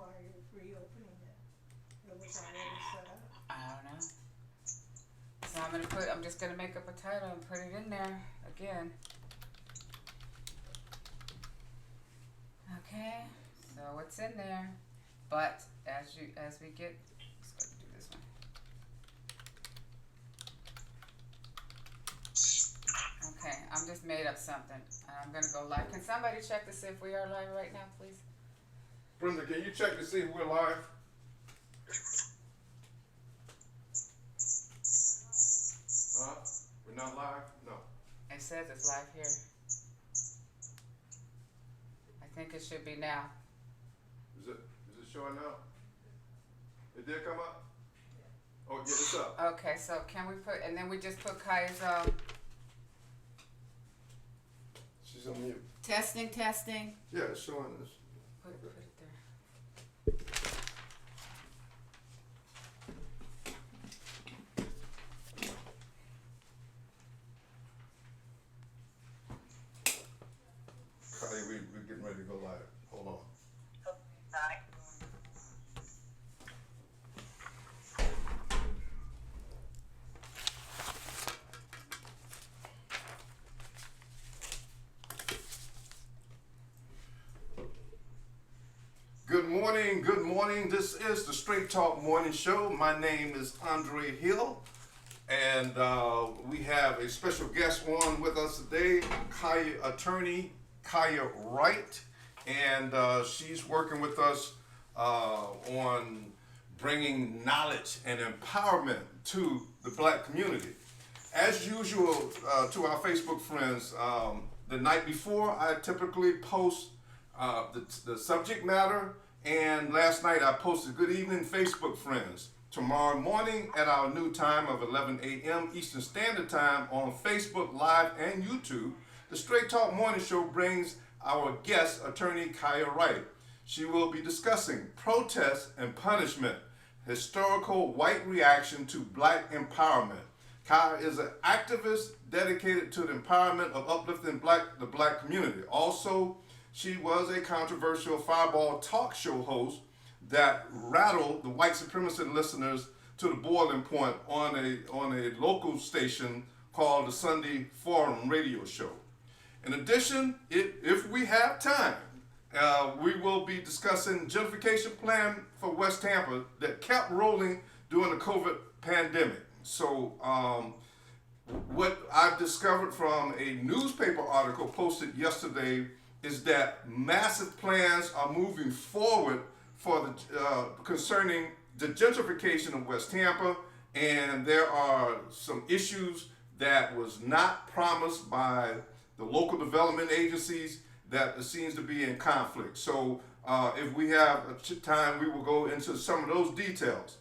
why you're reopening it. It was already set up. I don't know. So I'm just gonna make up a title and put it in there again. Okay, so it's in there. But as we get, let's go do this one. Okay, I'm just made up something. I'm gonna go live. Can somebody check to see if we are live right now, please? Brenda, can you check to see if we're live? Huh? We're not live? No. It says it's live here. I think it should be now. Is it showing now? It did come up? Oh yeah, it's up. Okay, so can we put, and then we just put Kaia's She's on mute. testing. Yeah, it's showing this. Put it there. Kaia, we're getting ready to go live. Hold on. Good morning. This is the Straight Talk Morning Show. My name is Andre Hill, and we have a special guest on with us today, attorney Kaia Wright, and she's working with us on bringing knowledge and empowerment to the black community. As usual, to our Facebook friends, the night before I typically post the subject matter, and last night I posted good evening Facebook friends. Tomorrow morning at our new time of 11 a.m. Eastern Standard Time on Facebook Live and YouTube, the Straight Talk Morning Show brings our guest, attorney Kaia Wright. She will be discussing protest and punishment, historical white reaction to black empowerment. Kaia is an activist dedicated to the empowerment of uplifting the black community. Also, she was a controversial Fireball talk show host that rattled the white supremacist listeners to the boiling point on a local station called the Sunday Forum radio show. In addition, if we have time, we will be discussing gentrification plan for West Tampa that kept rolling during the COVID pandemic. So what I've discovered from a newspaper article posted yesterday is that massive plans are moving forward for concerning the gentrification of West Tampa, and there are some issues that was not promised by the local development agencies that seems to be in conflict. So if we have time, we will go into some of those details.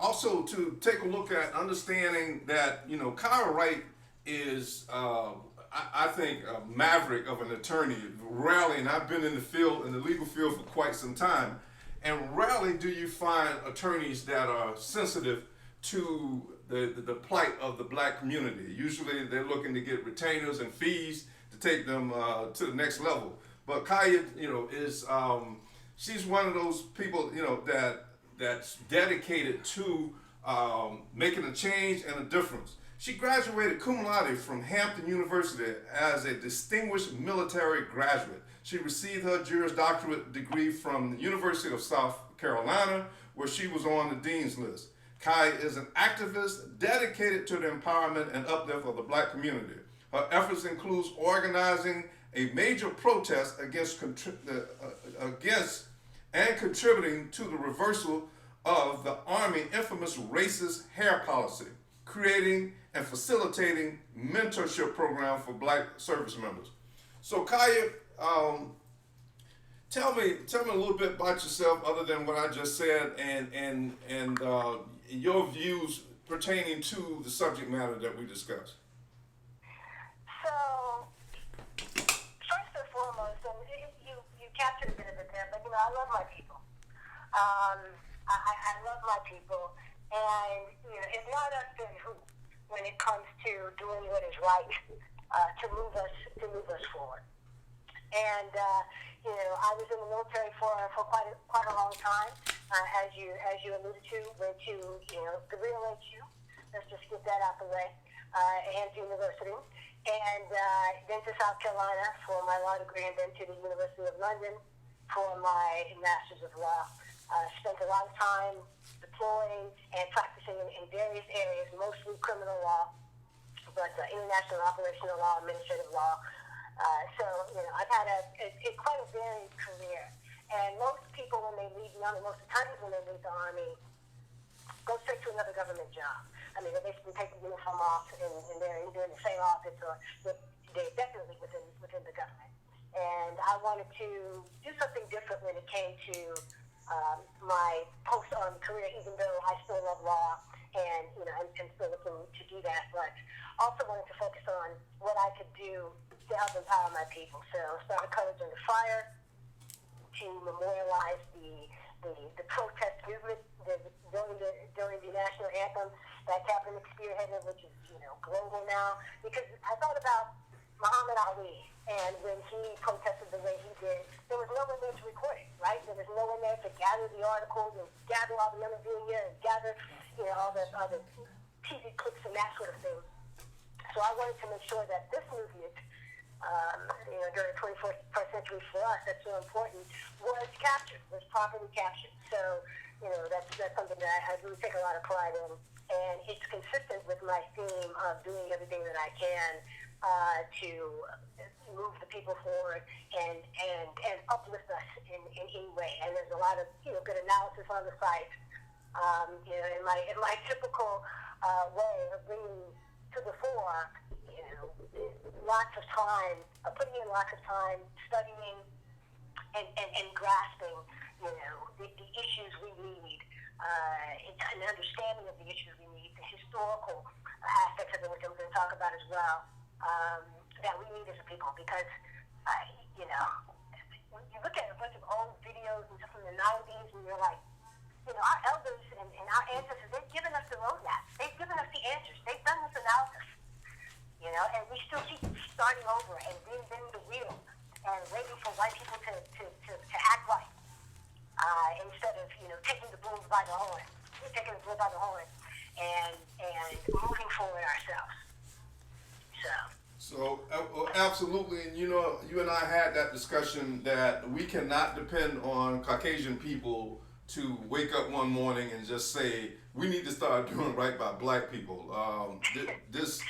Also to take a look at understanding that, Kaia Wright is, I think, a maverick of an attorney. Rarely, and I've been in the legal field for quite some time, and rarely do you find attorneys that are sensitive to the plight of the black community. Usually they're looking to get retainers and fees to take them to the next level. But Kaia, is she's one of those people, that's dedicated to making a change and a difference. She graduated cum laude from Hampton University as a distinguished military graduate. She received her Juris Doctorate degree from the University of South Carolina, where she was on the dean's list. Kaia is an activist dedicated to the empowerment and uplift of the black community. Her efforts include organizing a major protest against and contributing to the reversal of the Army infamous racist hair policy, creating and facilitating mentorship program for black service members. So Kaia, tell me a little bit about yourself other than what I just said, and your views pertaining to the subject matter that we discussed. So, first and foremost, and you captured a bit of it there, but I love my people. I love my people, and it's not us then who when it comes to doing what is right to move us forward. And I was in the military for quite a long time, as you alluded to, went to the real HU. Let's just get that out the way. And University, and then to South Carolina for my law degree, and then to the University of London for my Master's of Law. Spent a lot of time deploying and practicing in various areas, mostly criminal law, but international operational law, administrative law. So I've had quite a varied career. And most people, when they leave the Army, most of the times when they leave the Army, go straight to another government job. I mean, they basically take the uniform off and they're either in the same office or they're definitely within the government. And I wanted to do something different when it came to my post-Army career, even though I still love law and I'm still looking to do that, but also wanted to focus on what I could do to help empower my people. So started Courage Under Fire to memorialize the protest movement during the national anthem that Kaepernick spearheaded, which is global now. Because I thought about Muhammad Ali, and when he protested the way he did, there was no one there to record it, right? There was no one there to gather the articles and gather all the memorabilia and gather all the TV clips and that sort of thing. So I wanted to make sure that this movement, during the 21st century for us, that's so important, was captured, was properly captured. So, that's something that I really take a lot of pride in. And it's consistent with my theme of doing everything that I can to move the people forward and uplift us in any way. And there's a lot of, good analysis on the site. In my typical way of bringing to the fore, lots of time, putting in lots of time studying and grasping, the issues we need, an understanding of the issues we need, the historical aspects of it, which I'm going to talk about as well, that we need as a people. Because, when you look at a bunch of old videos and stuff from the 90s, and you're like, our elders and our ancestors, they've given us the roadmap. They've given us the answers. They've done this analysis. And we still keep starting over and reinventing the wheel and waiting for white people to act right, instead of taking the bull by the horn, and moving forward ourselves. So absolutely, and you and I had that discussion that we cannot depend on Caucasian people to wake up one morning and just say we need to start doing right by black people. This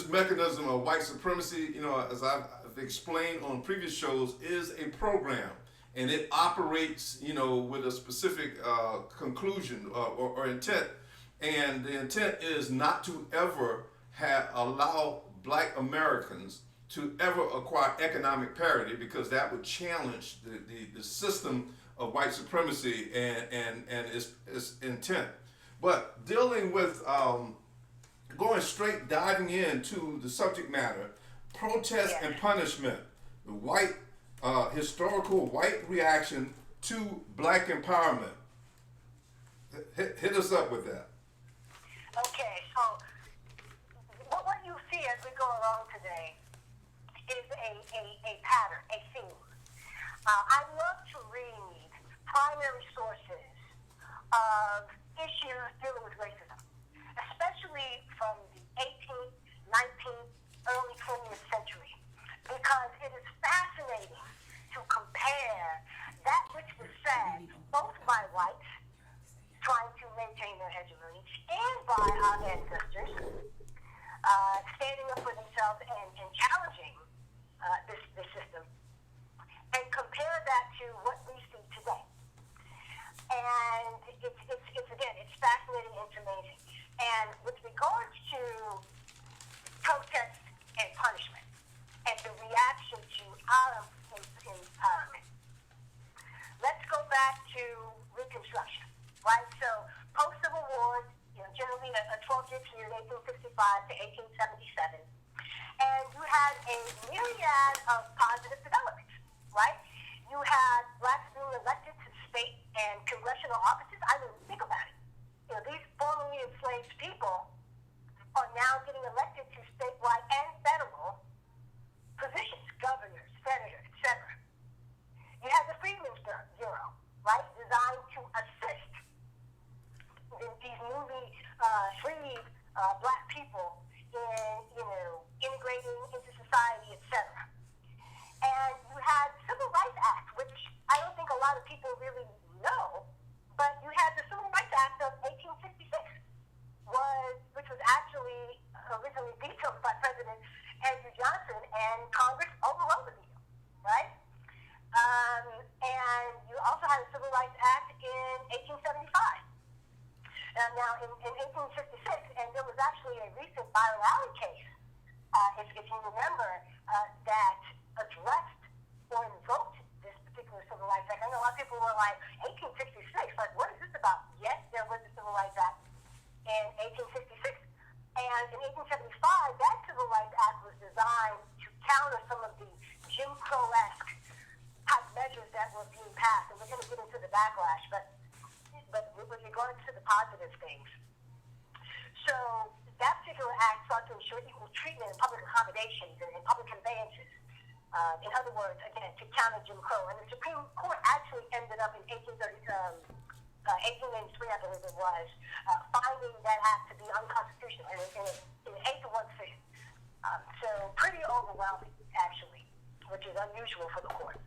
mechanism of white supremacy, as I've explained on previous shows, is a program, and it operates, with a specific conclusion or intent, and the intent is not to ever allow black Americans to ever acquire economic parity, because that would challenge the system of white supremacy and its intent. But dealing with going straight, diving into the subject matter, protest and punishment, the white historical white reaction to black empowerment. Hit us up with that. Okay, so what you see as we go along today is a pattern, a theme. I love to read primary sources of issues dealing with racism, especially from the 18th, 19th, early 20th century, because it is fascinating to compare that which was said both by whites trying to maintain their hegemony and by our ancestors standing up for themselves and challenging this system, and compare that to what we see today. And it's fascinating and it's amazing. And with regards to protest and punishment and the reaction to our empowerment, let's go back to Reconstruction, right? So post-Civil War, generally a 12-year period, 1865 to 1877, and you had a myriad of positive developments, right? You had blacks being elected to state and congressional offices. I mean, think about it. These formerly enslaved people are now getting elected to statewide and federal positions, governors, if you remember, that addressed or invoked this particular Civil Rights Act. I know a lot of people were like, 1866, like, what is this about? Yes, there was a Civil Rights Act in 1866. And in 1875, that Civil Rights Act was designed to counter some of the Jim Crow-esque type measures that were being passed. And we're going to get into the backlash, but with regards to the positive things. So that particular act sought to ensure equal treatment in public accommodations and in public conveyances. In other words, again, to counter Jim Crow. And the Supreme Court actually ended up in 1893, I believe it was, finding that act to be unconstitutional in an 8-1 decision. So pretty overwhelming, actually, which is unusual for the court.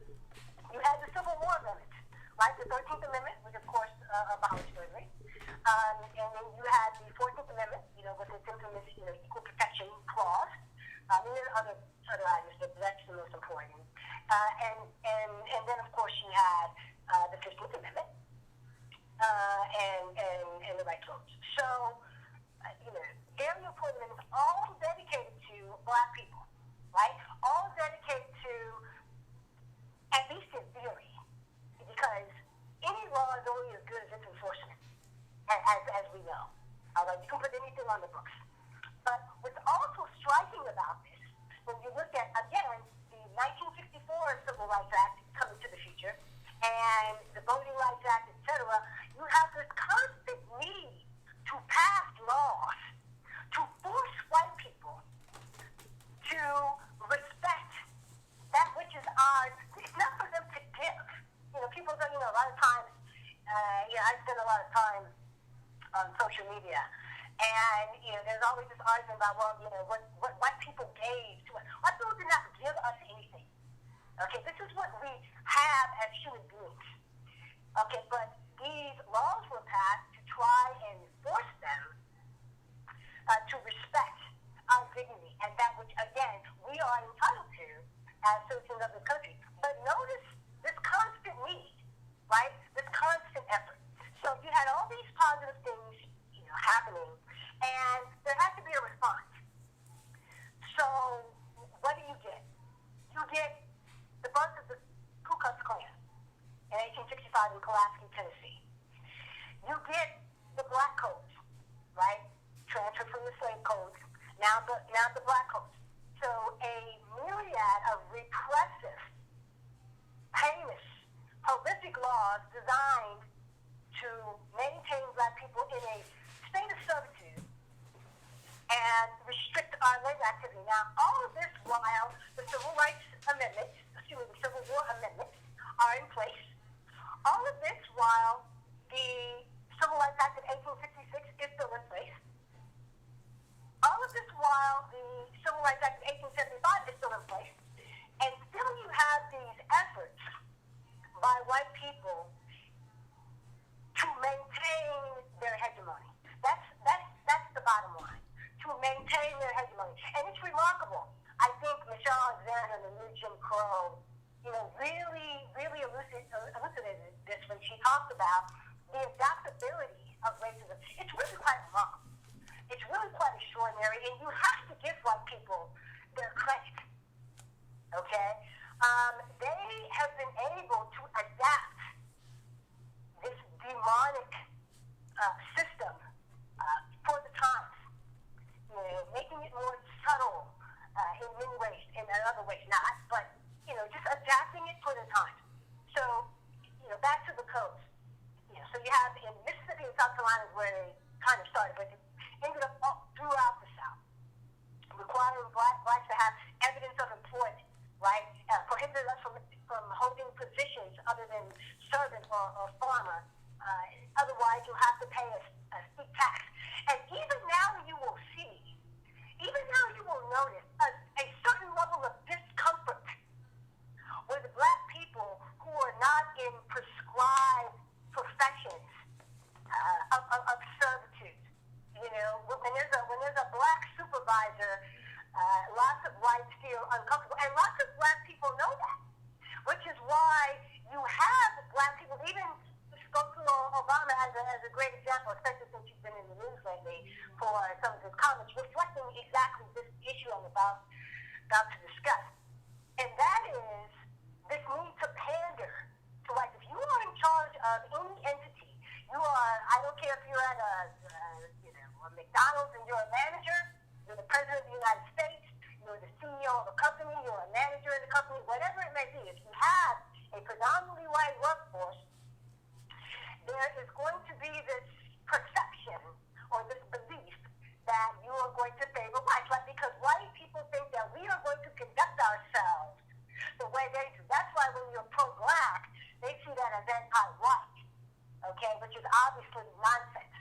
You had the Civil War Amendment, right? The 13th Amendment, which of course abolished slavery. And then you had the 14th Amendment, with its infamous, equal protection clause. And there are other items, but that's the most important. And then, of course, you had the 15th Amendment and the right to vote. So, very important amendments, all dedicated to Black people, right? All dedicated to, at least in theory, because any law is only as good as its enforcement, as we know. You can put anything on the books. But what's also striking about this, when you look at, again, the 1964 Civil Rights Act coming to the future, and the Voting Rights Act, etc., you have this constant need to pass laws to force white people to respect that which is ours. It's not for them to give. People don't, a lot of times, I spend a lot of time on social media, and, there's always this argument about, what white people gave to us. White people did not give us anything. Okay, this is what we have as human beings. Okay, but these laws were passed to try and force them to respect our dignity and that which, again, we are entitled to as citizens of this country. But notice this constant need, right? This constant effort. So you had all these positive things, happening, and there has to be a response. So what do you get? You get the birth of the Ku Klux Klan in 1865 in Pulaski, Tennessee. You get the Black Codes, right? Transferred from the slave codes. Now the Black Codes. So a myriad of repressive, heinous, horrific laws designed to maintain Black people in a state of servitude and restrict our labor activity. Now, all of this while the Civil War Amendments are in place. All of this while the Civil Rights Act of 1866 is still in place. All of this while the Civil Rights Act of 1875 is still in place. And still you have these efforts by white people to maintain their hegemony. That's the bottom line. To maintain their hegemony. And it's remarkable. I think Michelle Alexander and the new Jim Crow, really elucidated this when she talked about the adaptability of racism. It's really quite wrong. It's really quite extraordinary, and you have to give white people their credit. Okay? They have been able to adapt this demonic system for the times, making it more subtle in many ways, in other ways not, but, just adapting it for the times. So, back to the codes. So you have in Mississippi and South Carolina where they kind of started, but it ended up all throughout the South, requiring blacks to have evidence of employment, right? Prohibited us from holding positions other than servant or farmer. Otherwise, you'll have to pay a steep tax. And even now you will notice a certain level of discomfort with Black people who are not in prescribed professions of servitude. may be, if you have a predominantly white workforce, there is going to be this perception or this belief that you are going to favor whites, right? Because white people think that we are going to conduct ourselves the way they do. That's why when you're pro-black, they see that as anti-white, okay, which is obviously nonsense.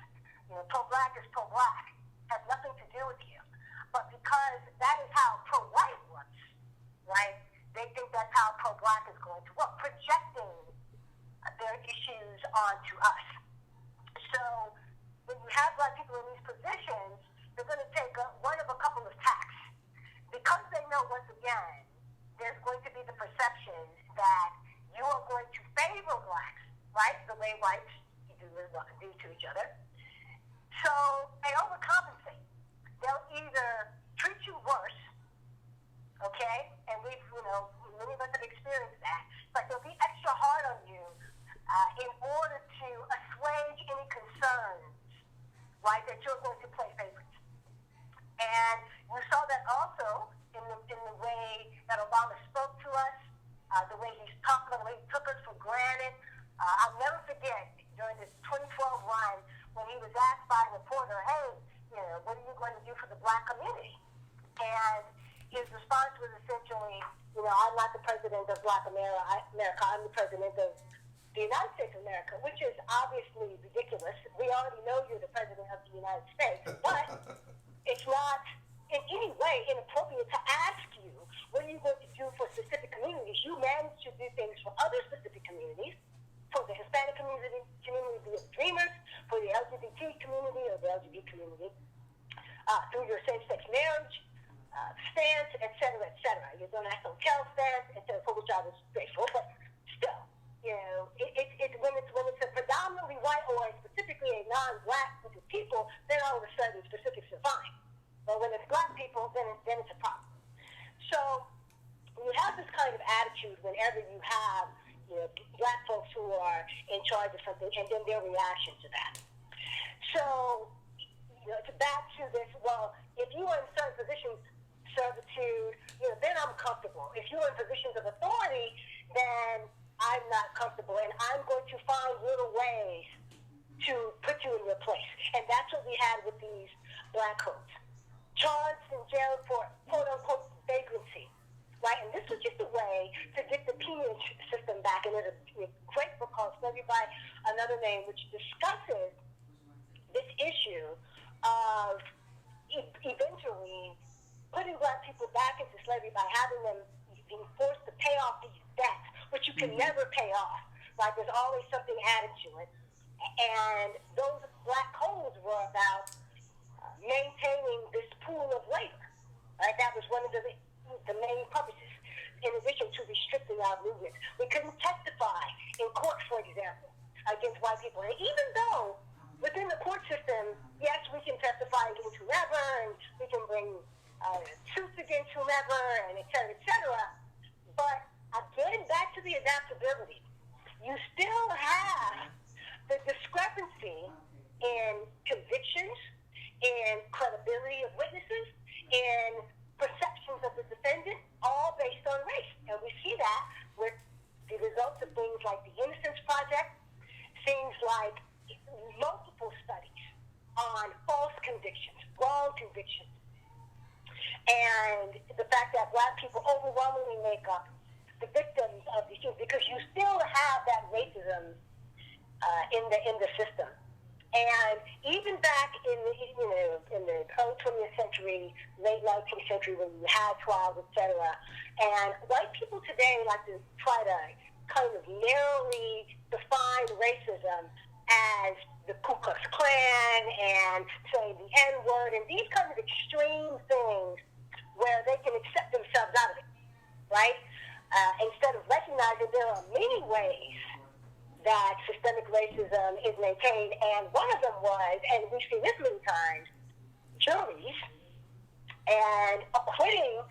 Pro-black is pro-black. Has nothing to do with you. But because that is how pro-white works, right, they think that's how pro-black is going to work, projecting their issues onto us. So when you have black people in these positions, they're going to take one of a couple of tacks. Because they know, once again, there's going to be the perception that you are going to favor blacks, right, the way whites do to each other. So they overcompensate. They'll either treat you worse, okay, and we've, many of us have experienced that, but they'll be extra hard on you in order to assuage any concerns, right, that you're going to play favorites. And you saw that also in the way that Obama spoke to us, the way he's talking, the way he took us for granted. I'll never forget during this 2012 run when he was asked by a reporter, hey, what are you going to do for the black community? And his response was essentially, I'm not the president of Black America. I'm the president of the United States of America, which is obviously ridiculous. We already know you're the president of the United States, but it's not in any way inappropriate to ask you, what are you going to do for specific communities? You manage to do things for other specific communities, for the Hispanic community of dreamers, for the LGBT community or the LGBT community, through your same-sex marriage stance, et cetera, your national health stance, et cetera, for which I was grateful, but still, when it's a predominantly white or specifically a non-black group of people, then all of a sudden specifics are fine. But when it's black people, then it's a problem. So you have this kind of attitude whenever you have black folks who are in charge of something, and then their reaction to that. So to back to this, well, if you are in certain positions, servitude, then I'm comfortable. If you're in positions of authority, then I'm not comfortable, and I'm going to find little ways to put you in your place. And that's what we had with these black codes. Charged in jail for quote-unquote vagrancy, right? And this was just a way to get the peonage system back. And there's a great book called Slavery by Another Name, which discusses this issue of eventually putting black people back into slavery by having them being forced to pay off these debts, which you can never pay off, right? There's always something added to it. And those black codes were about maintaining this pool of labor, right? That was one of the main purposes, in addition to restricting our movement. We couldn't testify in court, for example, against white people. And even though within the court system, yes, we can testify against whoever, and we can bring suits against whomever, and et cetera, but getting back to the adaptability, you still have the discrepancy in convictions, in credibility of witnesses, in perceptions of the defendant, all based on race. And we see that with the results of things like the Innocence Project, things like multiple studies on false convictions, wrong convictions, and the fact that black people overwhelmingly make up the victims of these things, because you still have that racism in the system. And even back in the early 20th century, late 19th century, when you had trials, etc., and white people today like to try to kind of narrowly define racism as the Ku Klux Klan and saying the N-word and these kind of extreme things where they can accept themselves out of it, right? Instead of recognizing there are many ways that systemic racism is maintained, and one of them was, and we've seen this many times, juries and acquitting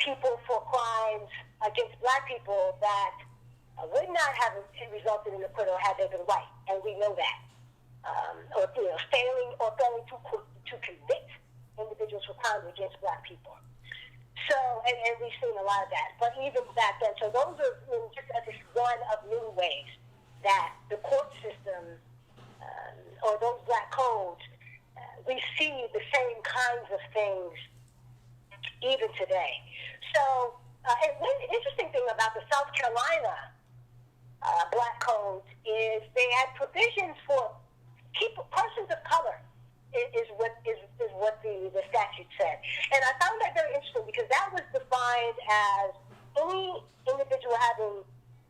people for crimes against black people that would not have resulted in acquittal had they been white, and we know that. Or failing to convict individuals for crimes against black people. So, and we've seen a lot of that. But even back then, so those are just one of many ways that the court system or those black codes, we see the same kinds of things even today. So, and one interesting thing about the South Carolina black codes is they had provisions for persons of color. Is what the statute said, and I found that very interesting because that was defined as any individual having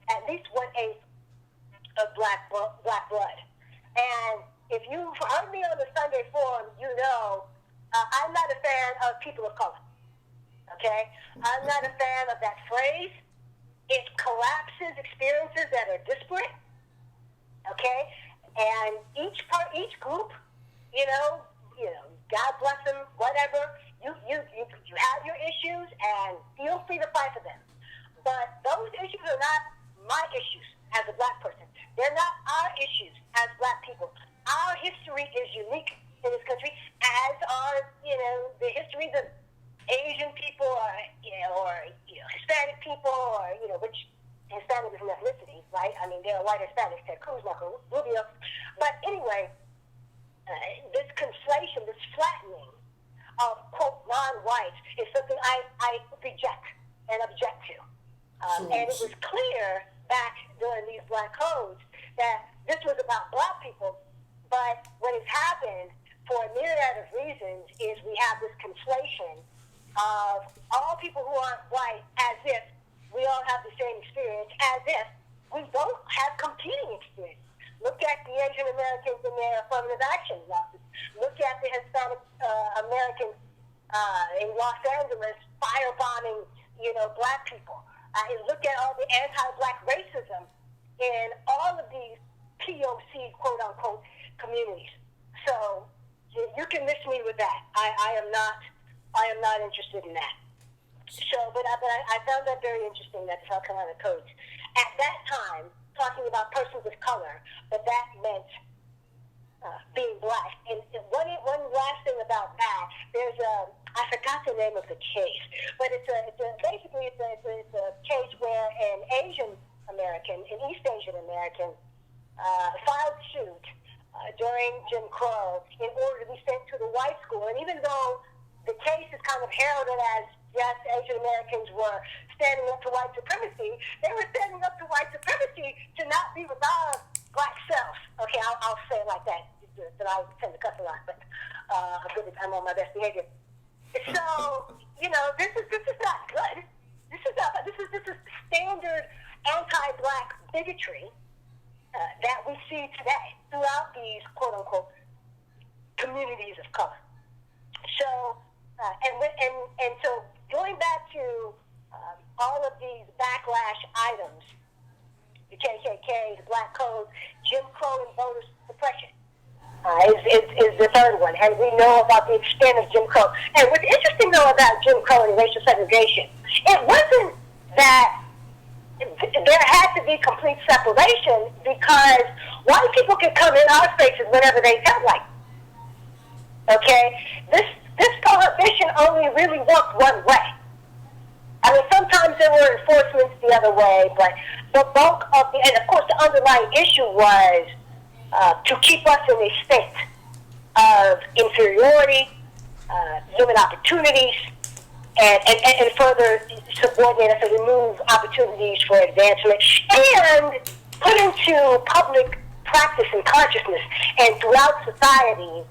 at least 1/8 of black blood. And if you heard me on the Sunday Forum, you know I'm not a fan of people of color. Okay, I'm not a fan of that phrase. It collapses experiences that are disparate. Okay, and each group. You know, God bless them, whatever. You have your issues and feel free to fight for them. But those issues are not my issues as a black person. They're not our issues as black people. Our history is unique in this country, as are, the histories of Asian people or Hispanic people or, which Hispanic is an ethnicity, right? I mean, there are white Hispanics, Ted Cruz, Marco Rubio. But anyway, this conflation, this flattening of, quote, non-whites is something I reject and object to. And it was clear back during these black codes that this was about black people, but what has happened for a myriad of reasons is we have this conflation of all people who aren't white as if we all have the same experience, as if we don't have competing experience. Look at the Asian Americans in their affirmative action losses. Look at the Hispanic Americans in Los Angeles firebombing, black people. And look at all the anti-black racism in all of these POC, quote-unquote, communities. So you can miss me with that. I am not interested in that. So, but I found that very interesting, that South Carolina codes. At that time, talking about persons of color, but that meant being black. And one last thing about that, there's I forgot the name of the case, but it's a case where an Asian American, an East Asian American, filed suit during Jim Crow in order to be sent to the white school. And even though the case is kind of heralded as, yes, Asian Americans were standing up to white supremacy, they were standing up to white supremacy to not be with our black selves. Okay, I'll say it like that, but I tend to cuss a lot, but I'm on my best behavior. So, this is not good. This is standard anti-black bigotry that we see today throughout these quote-unquote communities of color. So, and so going back to all of these backlash items, the KKK, the Black Code, Jim Crow, and voter suppression is the third one. And we know about the extent of Jim Crow. And what's interesting, though, about Jim Crow and racial segregation, it wasn't that there had to be complete separation because white people could come in our spaces whenever they felt like. Okay? This prohibition only really worked one way. I mean, sometimes there were enforcements the other way, but the bulk of and of course the underlying issue was to keep us in a state of inferiority, human opportunities, and further subordinate us and remove opportunities for advancement, and put into public practice and consciousness and throughout society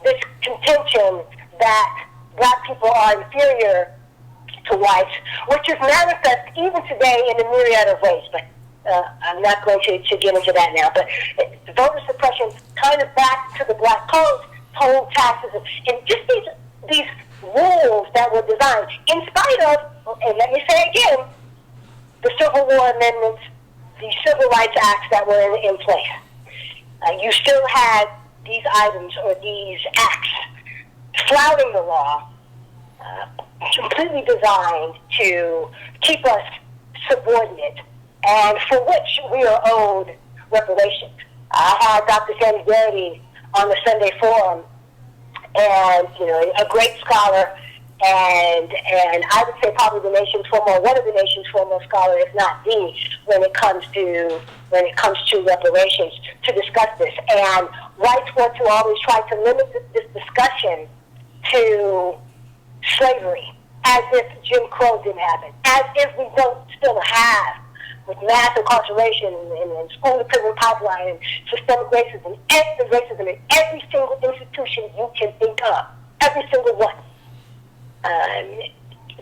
this contention that black people are inferior to whites, which is manifest even today in a myriad of ways. But I'm not going to get into that now. But voter suppression, kind of back to the black codes, toll taxes, and just these rules that were designed in spite of, and let me say again, the Civil War amendments, the Civil Rights Acts that were in place. You still had these items or these acts flouting the law, completely designed to keep us subordinate, and for which we are owed reparations. I had Dr. Sandy Garrity on the Sunday Forum, and a great scholar and I would say probably one of the nation's foremost scholars, if not the, when it comes to reparations, to discuss this. And whites want to always try to limit this discussion to slavery, as if Jim Crow didn't happen, as if we don't still have, with mass incarceration and school to prison pipeline and systemic racism in every single institution you can think of, every single one.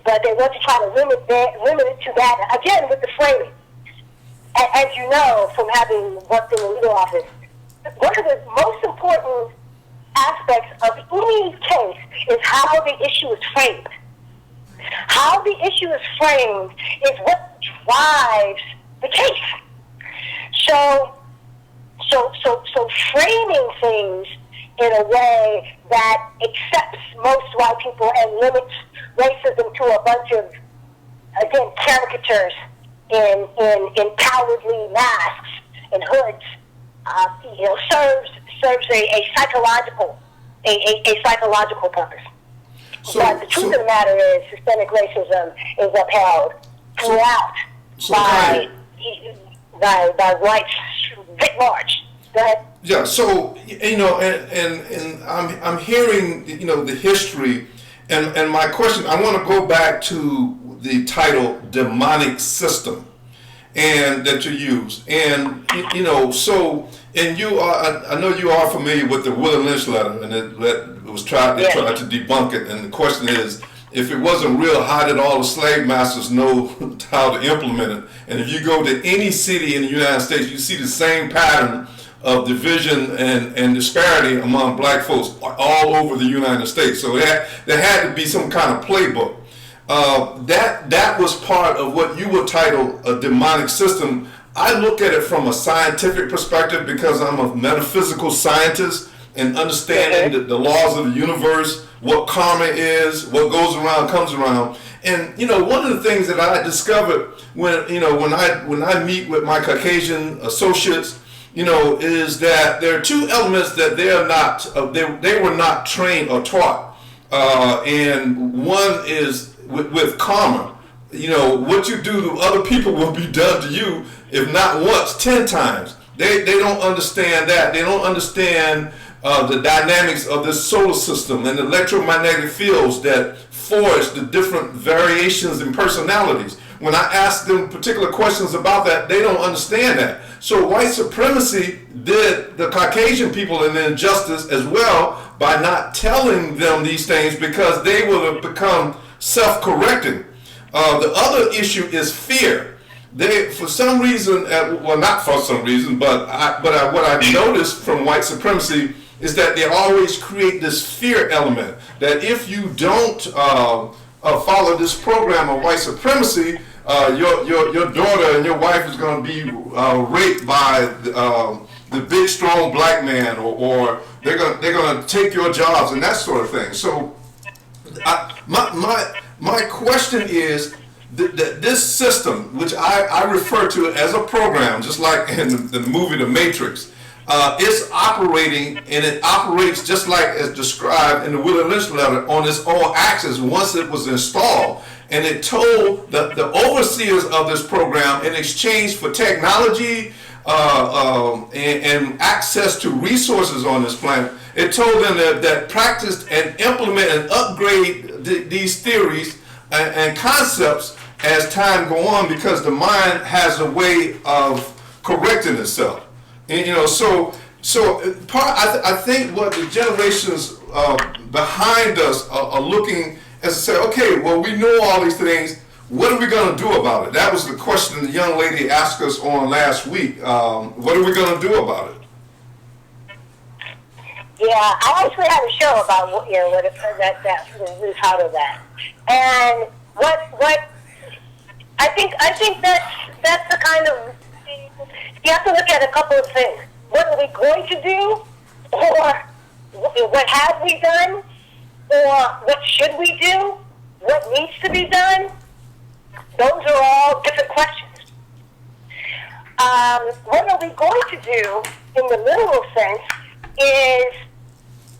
But they want to try to limit it to that, again, with the framing. As you know, from having worked in the legal office, one of the most important aspects of any case is how the issue is framed. How the issue is framed is what drives the case. So framing things in a way that accepts most white people and limits racism to a bunch of, again, caricatures in cowardly masks and hoods, serves a psychological purpose. But the truth of the matter is, systemic racism is upheld throughout by whites writ large. Go ahead. Yeah. So and I'm hearing the history, and my question. I want to go back to the title "demonic system," and that you use, and so. And you are, I know you are familiar with the Willie Lynch letter, and it was tried to debunk it. And the question is, if it wasn't real, how did all the slave masters know how to implement it? And if you go to any city in the United States, you see the same pattern of division and disparity among black folks all over the United States. So there had to be some kind of playbook. That was part of what you would title a demonic system. I look at it from a scientific perspective because I'm a metaphysical scientist and understanding the laws of the universe, what karma is, what goes around comes around. And one of the things that I discovered when I meet with my Caucasian associates, is that there are two elements that they were not trained or taught, and one is with karma. What you do to other people will be done to you, if not once, 10 times. They don't understand that. They don't understand the dynamics of this solar system and the electromagnetic fields that forge the different variations in personalities. When I ask them particular questions about that, they don't understand that. So white supremacy did the Caucasian people an injustice as well by not telling them these things, because they will have become self-correcting. The other issue is fear. They, for some reason, well, not for some reason, but what I've noticed from white supremacy is that they always create this fear element that if you don't follow this program of white supremacy, your daughter and your wife is going to be raped by the big strong black man, or they're going to take your jobs and that sort of thing. So my question is, this system, which I refer to as a program, just like in the movie The Matrix, is operating, and it operates just like as described in the Willie Lynch letter on its own axis once it was installed. And it told the overseers of this program, in exchange for technology and access to resources on this planet, it told them that practice and implement and upgrade these theories and concepts as time go on, because the mind has a way of correcting itself. And, I think what the generations behind us are looking as to say, okay, well, we know all these things. What are we going to do about it? That was the question the young lady asked us on last week. What are we going to do about it? Yeah, I actually had a show about what the title of that, and what I think that's the kind of, you have to look at a couple of things. What are we going to do, or what have we done, or what should we do? What needs to be done? Those are all different questions. What are we going to do in the literal sense is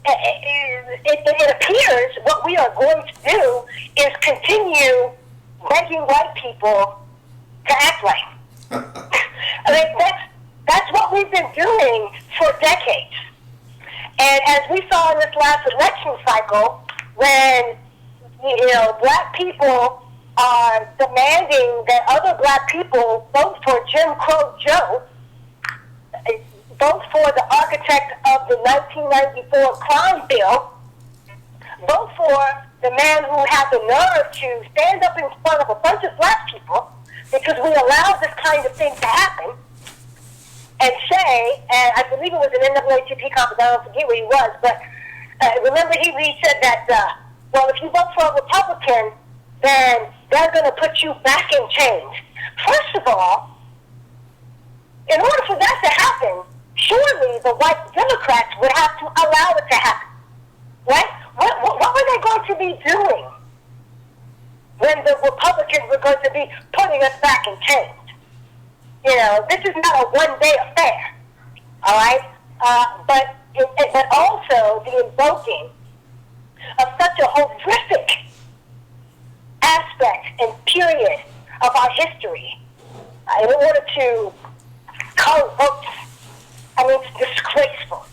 it appears what we are going to do is continue begging white people to act right. I mean, that's what we've been doing for decades. And as we saw in this last election cycle, when, black people are demanding that other black people vote for Jim Crow Joe, vote for the architect of the 1994 crime bill, vote for the man who had the nerve to stand up in front of a bunch of black people because we allowed this kind of thing to happen, and say, and I believe it was an NAACP conference, I don't forget where he was, but remember he said that, well, if you vote for a Republican, then they're going to put you back in chains. First of all, in order for that to happen, surely the white Democrats would have to allow it to happen, right? What were they going to be doing when the Republicans were going to be putting us back in chains? This is not a one-day affair, all right? But also the invoking of such a horrific aspect and period of our history in order to count votes. I mean, it's disgraceful.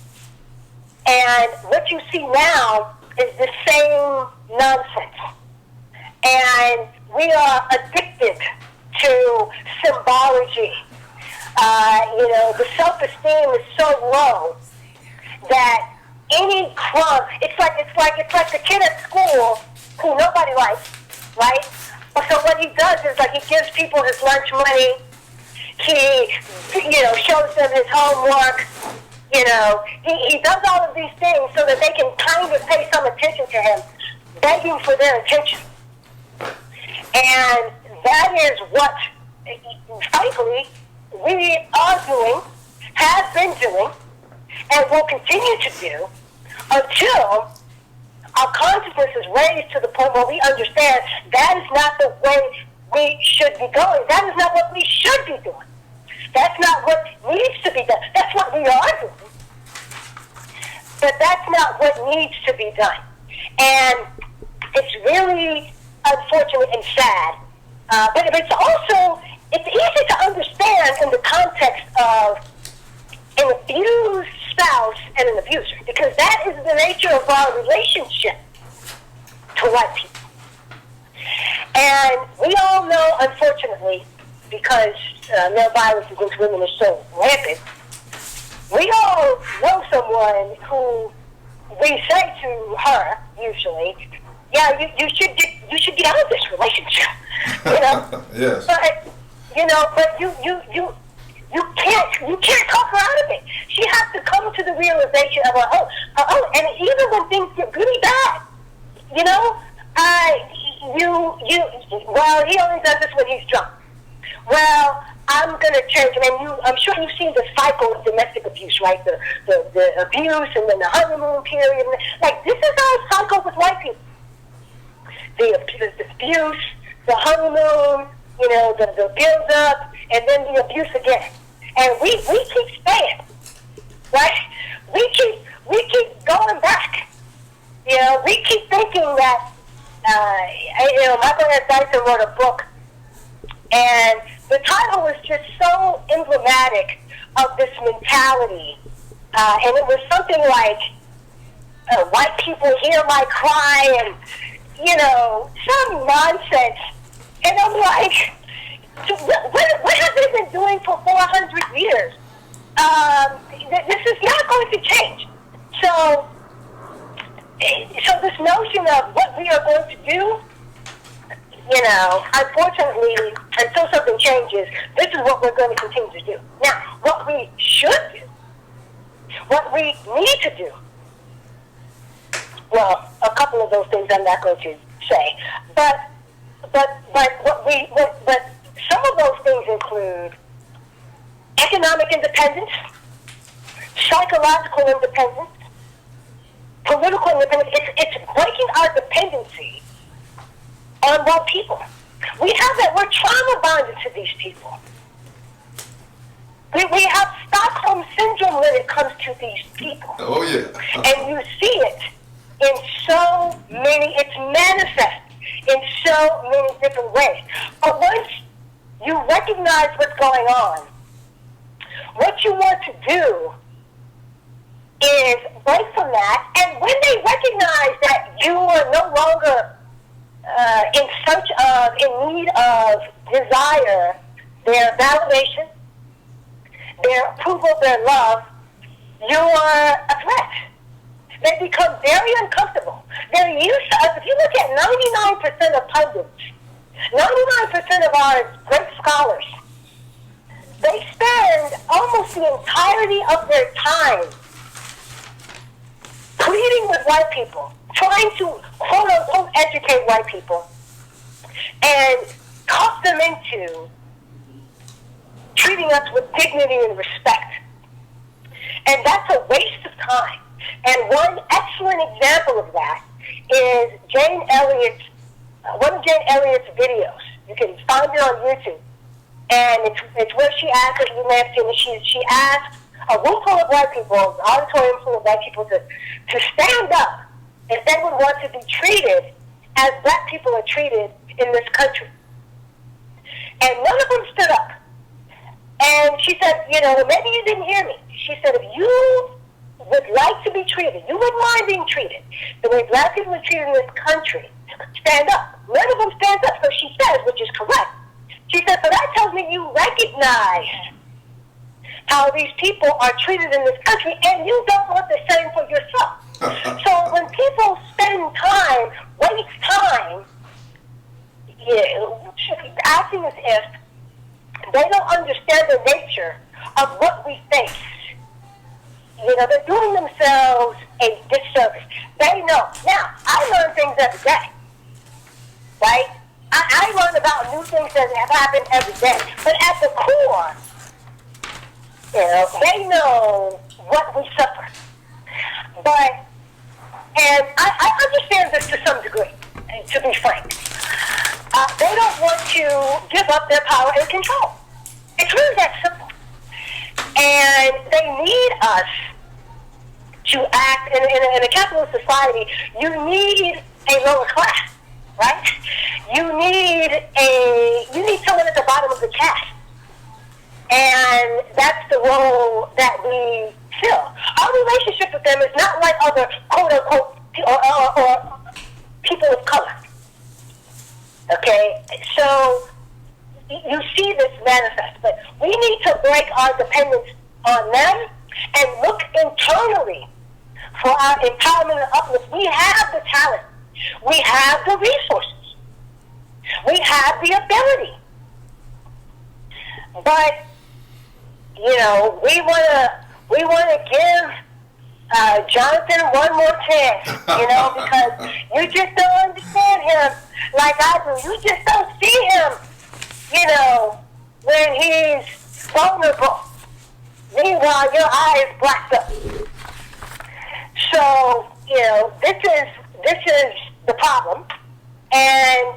And what you see now is the same nonsense. And we are addicted to symbology. The self-esteem is so low that any crumb, it's like the kid at school who nobody likes, right? So what he does is he gives people his lunch money. He, shows them his homework. He does all of these things so that they can kind of pay some attention to him, begging for their attention. And that is what, frankly, we are doing, have been doing, and will continue to do until our consciousness is raised to the point where we understand that is not the way we should be going. That is not what we should be doing. That's not what needs to be done. That's what we are doing. But that's not what needs to be done. And it's really unfortunate and sad. But it's also, it's easy to understand in the context of an abused spouse and an abuser, because that is the nature of our relationship to white people. And we all know, unfortunately, because male violence against women is so rampant, we all know someone who we say to her, usually, yeah, you should get out of this relationship. Yes. But you can't talk her out of it. She has to come to the realization of her own. And even when things get really bad, well, he only does this when he's drunk. Well, I'm going to change. And I'm sure you've seen the cycle of domestic abuse, right? The abuse and then the honeymoon period. This is our cycle with white people. The abuse, the honeymoon, the build-up, and then the abuse again. And we keep staying, right? We keep going back. We keep thinking that, Michael S. Dyson wrote a book, and the title was just so emblematic of this mentality. And it was something like, white people hear my cry, and, some nonsense. And I'm like, what have they been doing for 400 years? This is not going to change. So this notion of what we are going to do, unfortunately, until something changes, this is what we're going to continue to do. Now, what we should do, what we need to do, well, a couple of those things I'm not going to say, but some of those things include economic independence, psychological independence, political independence. It's breaking our dependency on white people. We're trauma bonded to these people. We have Stockholm syndrome when it comes to these people. Oh, yeah. And you see it in so many, it's manifest in so many different ways. But once you recognize what's going on, what you want to do is break from that. And when they recognize that you are no longer in need of desire, their validation, their approval, their love, you are a threat. They become very uncomfortable. They're used to us. If you look at 99% of pundits, 99% of our great scholars, they spend almost the entirety of their time pleading with white people, trying to quote-unquote educate white people, and talk them into treating us with dignity and respect. And that's a waste of time. And one excellent example of that is one of Jane Elliott's videos. You can find it on YouTube. And it's where she asked, as you may have seen it, she asked a room full of white people, an auditorium full of white people, to stand up if they would want to be treated as black people are treated in this country. And none of them stood up. And she said, maybe you didn't hear me. She said, if you would like to be treated, you wouldn't mind being treated the way black people are treated in this country, stand up. None of them stands up, so she says, which is correct. She said, so that tells me you recognize how these people are treated in this country, and you don't want the same for yourself. So when people spend time, waste time, acting as if they don't understand the nature of what we face, they're doing themselves a disservice. They know. Now, I learn things every day, right? I learn about new things that have happened every day. But at the core, they know what we suffer. And I understand this to some degree, to be frank. They don't want to give up their power and control. It's really that simple. And they need us to act in a capitalist society. You need a lower class, right? You need someone at the bottom of the cast. And that's the role that we fill. Our relationship with them is not like other quote-unquote or people of color. Okay? So you see this manifest. But we need to break our dependence on them and look internally for our empowerment and uplift. We have the talent. We have the resources. We have the ability. But we wanna give Jonathan one more chance, because you just don't understand him like I do. You just don't see him, when he's vulnerable. Meanwhile, your eye is blacked up. So, this is the problem, and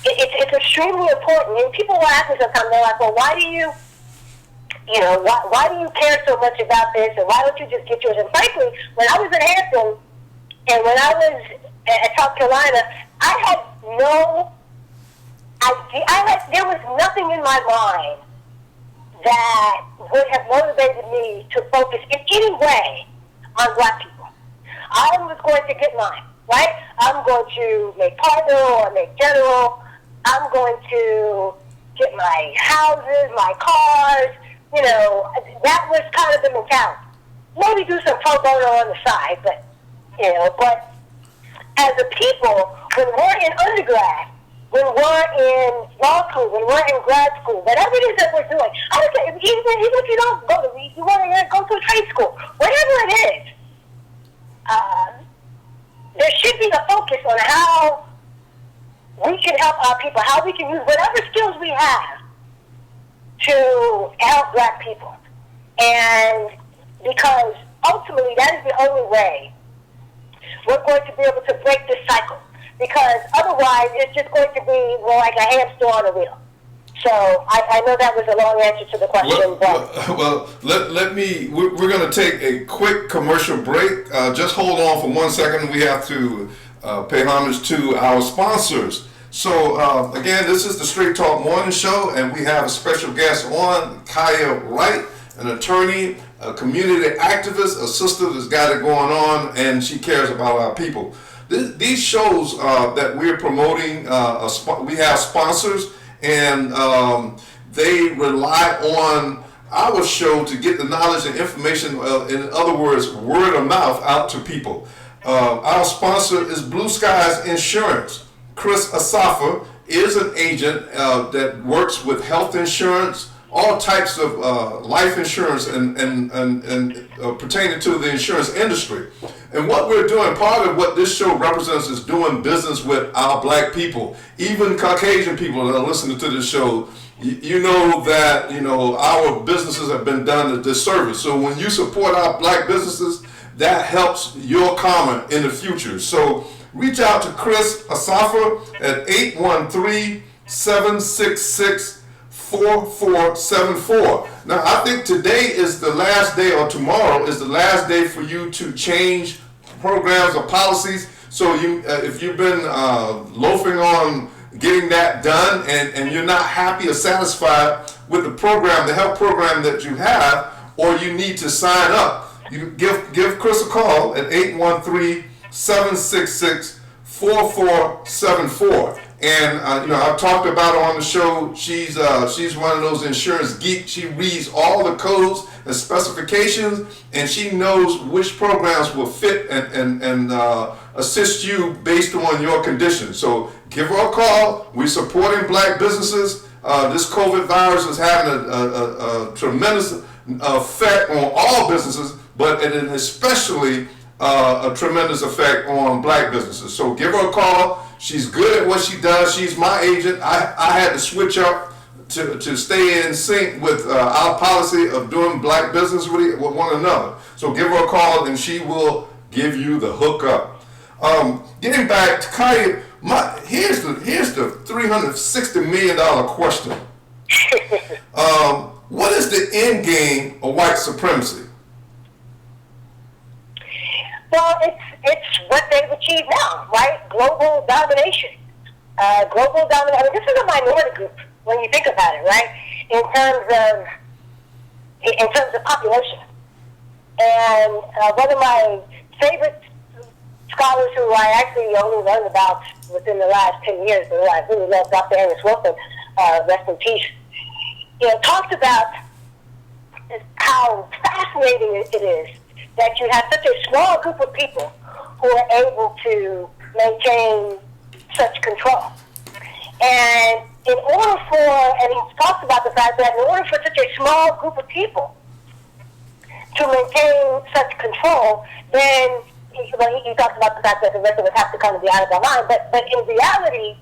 it's extremely important. And people will ask me sometimes, they're like, well, why do you care so much about this, and why don't you just get yours? And frankly, when I was in Hampton, and when I was at South Carolina, I had no idea. There was nothing in my mind that would have motivated me to focus in any way on black people. I was going to get mine, right? I'm going to make partner or make general. I'm going to get my houses, my cars. That was kind of the mentality. Maybe do some pro bono on the side, but as a people, when we're in undergrad, when we're in law school, when we're in grad school, whatever it is that we're doing, I don't care, even if you don't go to read, you want to go to a trade school, whatever it is, there should be a focus on how we can help our people, how we can use whatever skills we have to help black people. And because ultimately that is the only way we're going to be able to break this cycle. Because otherwise it's just going to be like a hamster on a wheel. So I know that was a long answer to the question, but let me. We're going to take a quick commercial break. Just hold on for 1 second. We have to pay homage to our sponsors. So again, this is the Straight Talk Morning Show, and we have a special guest on, Kaia Wright, an attorney, a community activist, a sister that's got it going on, and she cares about our people. These shows that we're promoting, we have sponsors, and they rely on our show to get the knowledge and information, in other words, word of mouth out to people. Our sponsor is Blue Skies Insurance. Chris Asafa is an agent that works with health insurance, all types of life insurance and pertaining to the insurance industry. And what we're doing, part of what this show represents, is doing business with our black people, even Caucasian people that are listening to this show. You know that our businesses have been done a disservice. So when you support our black businesses, that helps your karma in the future. So reach out to Chris Asafa at 813-766-4474. Now, I think today is the last day, or tomorrow is the last day for you to change programs or policies. So if you've been loafing on getting that done, and you're not happy or satisfied with the program, the health program that you have, or you need to sign up, you give Chris a call at 813-766-4474. And I've talked about her on the show. She's one of those insurance geeks. She reads all the codes and specifications, and she knows which programs will fit and assist you based on your condition. So give her a call. We're supporting black businesses. This COVID virus is having a tremendous effect on all businesses, but it is especially a tremendous effect on black businesses. So give her a call. She's good at what she does. She's my agent. I had to switch up to stay in sync with our policy of doing black business with one another. So give her a call, and she will give you the hookup. Getting back to Kaia, here's the $360 million question. What is the end game of white supremacy? Well, it's what they've achieved now, right? Global domination. This is a minority group when you think about it, right? In terms of population. And one of my favorite scholars who I actually only learned about within the last 10 years, who I really love, Dr. Amos Wilson, rest in peace, talked about how fascinating it is that you have such a small group of people who are able to maintain such control. And in order and he talks about the fact that in order for such a small group of people to maintain such control, then he talks about the fact that the rest of us have to kind of be out of our line. But in reality,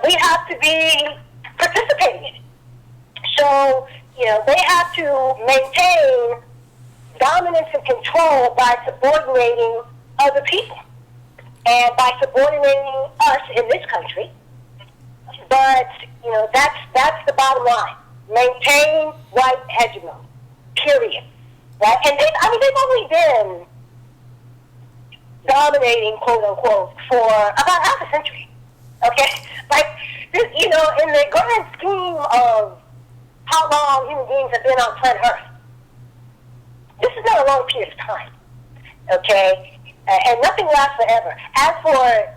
we have to be participating in it. So, they have to maintain dominance and control by subordinating other people and by subordinating us in this country. But, that's the bottom line. Maintain white hegemony, period. Right? And they've only been dominating, quote unquote, for about half a century. Okay? Like, this, in the grand scheme of how long human beings have been on planet Earth, this is not a long period of time. Okay? And nothing lasts forever. As for,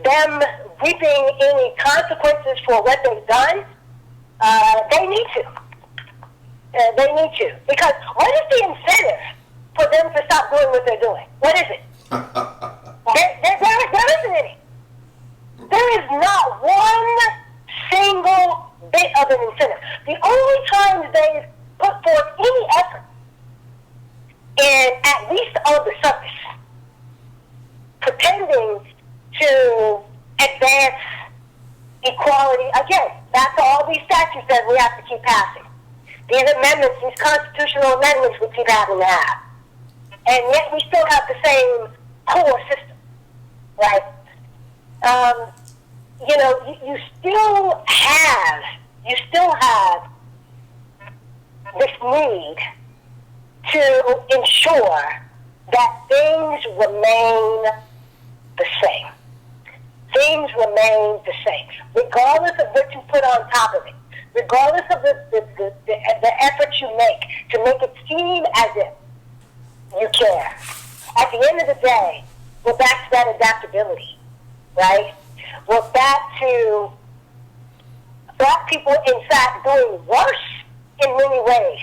them reaping any consequences for what they've done, they need to. Because what is the incentive for them to stop doing what they're doing? What is it? there isn't any. There is not one single bit of an incentive. The only times they've put forth any effort, and at least on the surface, pretending to advance equality, again, back to all these statutes that we have to keep passing. These amendments, these constitutional amendments we keep having to have. And yet we still have the same core system, right? you still have this need to ensure that things remain the same. Things remain the same, regardless of what you put on top of it, regardless of the effort you make it seem as if you care. At the end of the day, we're back to that adaptability, right? We're back to Black people, in fact, doing worse in many ways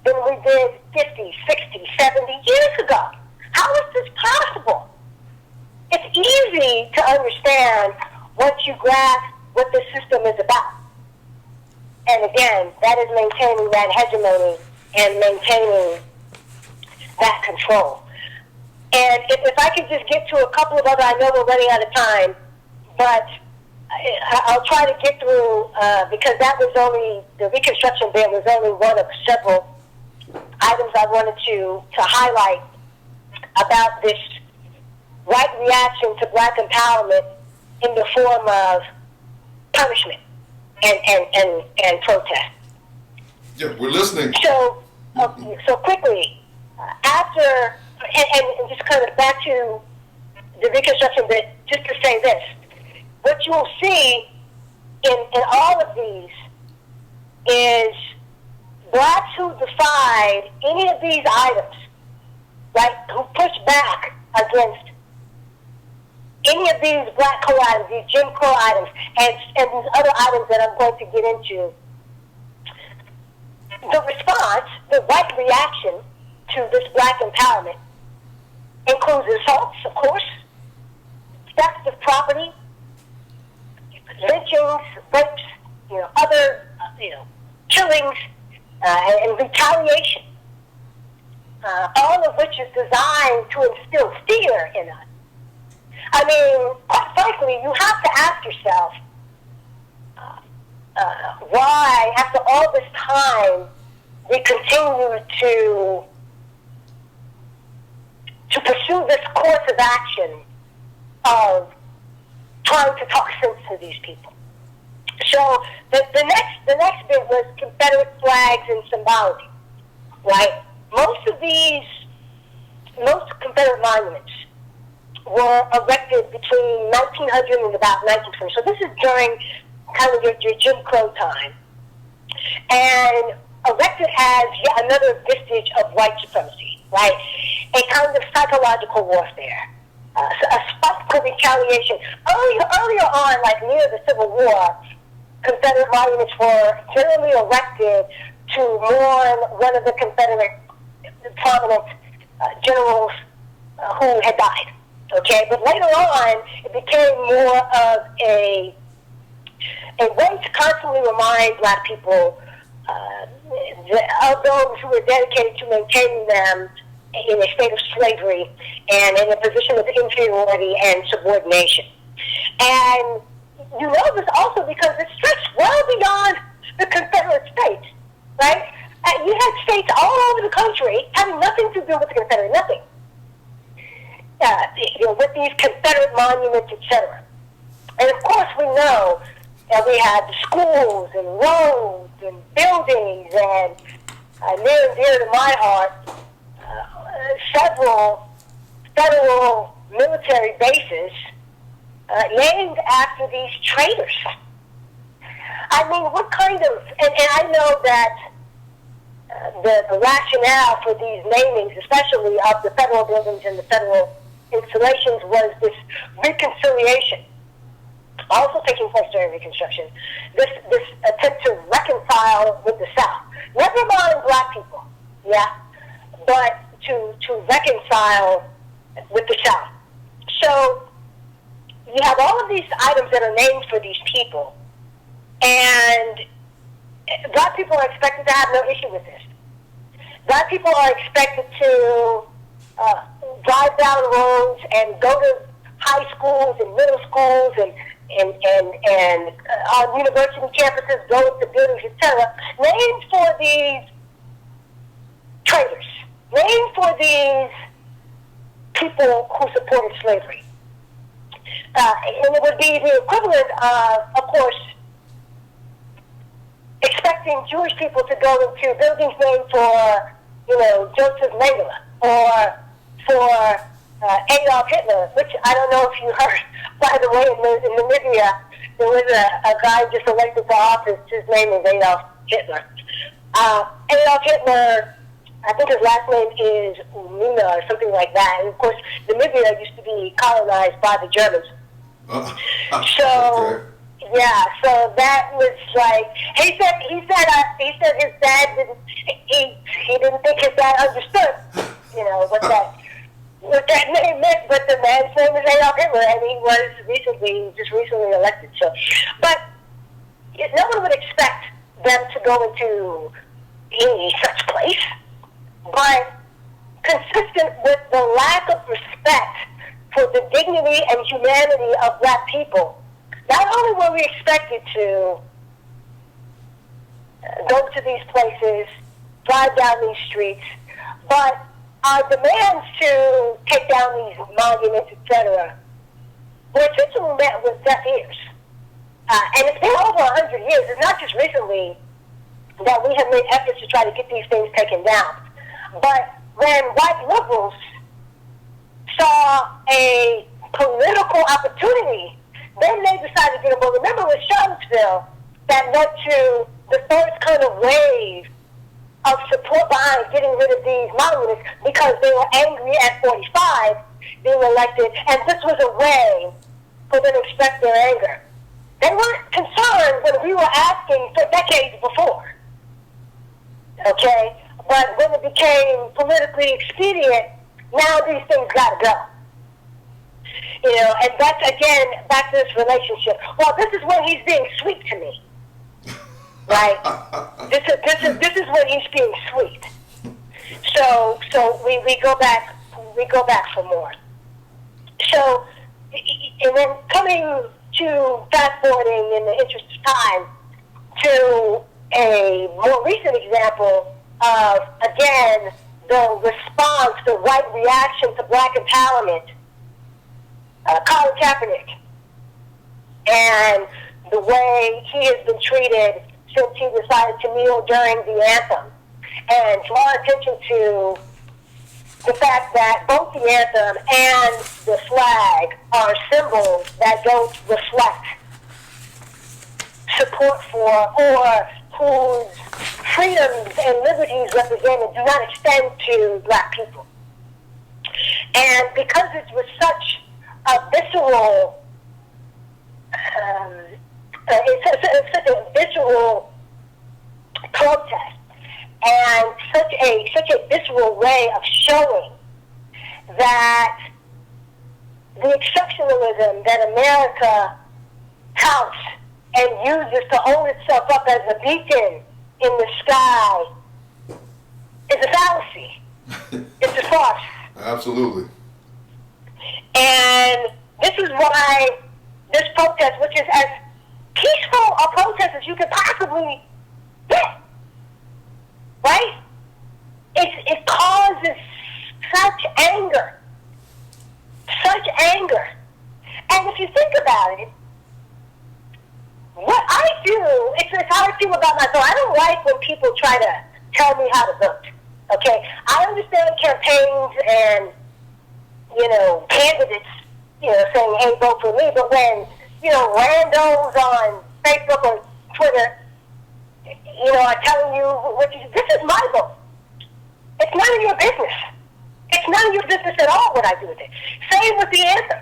than we did 50, 60, 70 years ago. How is this possible? It's easy to understand once you grasp what the system is about. And again, that is maintaining that hegemony and maintaining that control. And if I could just get to a couple of other, I know we're running out of time, but I'll try to get through, because that was only, the Reconstruction bill was only one of several items I wanted to highlight about this right reaction to Black empowerment in the form of punishment and protest. Yeah, we're listening. So quickly, after, and just kind of back to the Reconstruction bit, just to say this, what you'll see in all of these is Blacks who defied any of these items, right, who pushed back against any of these Black Code items, these Jim Crow items, and these other items that I'm going to get into, the response, the right reaction to this Black empowerment includes assaults, of course, theft of property, lynchings, rapes, other, killings, and retaliation, all of which is designed to instill fear in us. I mean, quite frankly, you have to ask yourself why, after all this time, we continue to pursue this course of action of trying to talk sense to these people. So the next bit was Confederate flags and symbology, right? Most Confederate monuments were erected between 1900 and about 1920. So this is during kind of your Jim Crow time, and erected as yet another vestige of white supremacy, right? A kind of psychological warfare, a spike for retaliation. Earlier on, like near the Civil War, Confederate monuments were generally erected to mourn one of the Confederate prominent generals who had died. Okay, but later on, it became more of a way to constantly remind Black people of those who were dedicated to maintaining them in a state of slavery and in a position of inferiority and subordination. And you know this also because it stretched well beyond the Confederate states, right? You had states all over the country having nothing to do with the Confederate, nothing. With these Confederate monuments, etc. And of course we know that we had schools and roads and buildings and near and dear to my heart, several federal military bases named after these traitors. I mean, what kind of, and I know that the rationale for these namings, especially of the federal buildings and the federal installations, was this reconciliation, also taking place during Reconstruction, this attempt to reconcile with the South. Never mind Black people, yeah, but to reconcile with the South. So you have all of these items that are named for these people, and Black people are expected to have no issue with this. Black people are expected to drive down roads and go to high schools and middle schools and on university campuses, go to buildings, etc., named for these traitors, named for these people who supported slavery. And it would be the equivalent of course, expecting Jewish people to go into buildings named for, Joseph Mengele or for Adolf Hitler, which I don't know if you heard. By the way, in Namibia, there was a guy just elected to office. His name is Adolf Hitler. Adolf Hitler, I think his last name is Umina or something like that. And of course, Namibia used to be colonized by the Germans. So, yeah, so that was like he said his dad didn't think his dad understood, what that name meant, but the man's name is Adolf Hitler, and he was recently elected. So, but no one would expect them to go into any such place, but consistent with the lack of respect for the dignity and humanity of Black people, not only were we expected to go to these places, drive down these streets, but our demands to take down these monuments, etc., were essentially met with deaf ears. And it's been over 100 years. It's not just recently that we have made efforts to try to get these things taken down. But when white liberals saw a political opportunity, then they decided to get them. Well, remember with Charlottesville, that led to the first kind of wave of support behind getting rid of these monuments because they were angry at 45 being elected, and this was a way for them to express their anger. They weren't concerned when we were asking for decades before, okay? But when it became politically expedient, now these things got to go. And that's, again, back to this relationship. Well, this is when he's being sweet to me. Right? This is when he's being sweet. So we go back for more. So, and then coming to fast forwarding in the interest of time to a more recent example of, again, the response, the right reaction to Black empowerment, Colin Kaepernick, and the way he has been treated since he decided to kneel during the anthem, and draw attention to the fact that both the anthem and the flag are symbols that don't reflect support for or whose freedoms and liberties represented do not extend to Black people. And because it was such a visceral it's such a visceral protest and such a visceral way of showing that the exceptionalism that America touts and uses to hold itself up as a beacon in the sky is a fallacy. It's a farce. Absolutely. And this is why this protest, which is as peaceful a protest as you could possibly get, right? It causes such anger. And if you think about it, what I do, it's how I feel about myself. I don't like when people try to tell me how to vote, okay? I understand campaigns and, candidates, saying, hey, vote for me, but when, randos on Facebook or Twitter, are telling you, this is my vote. It's none of your business. It's none of your business at all what I do with it. Same with the anthem.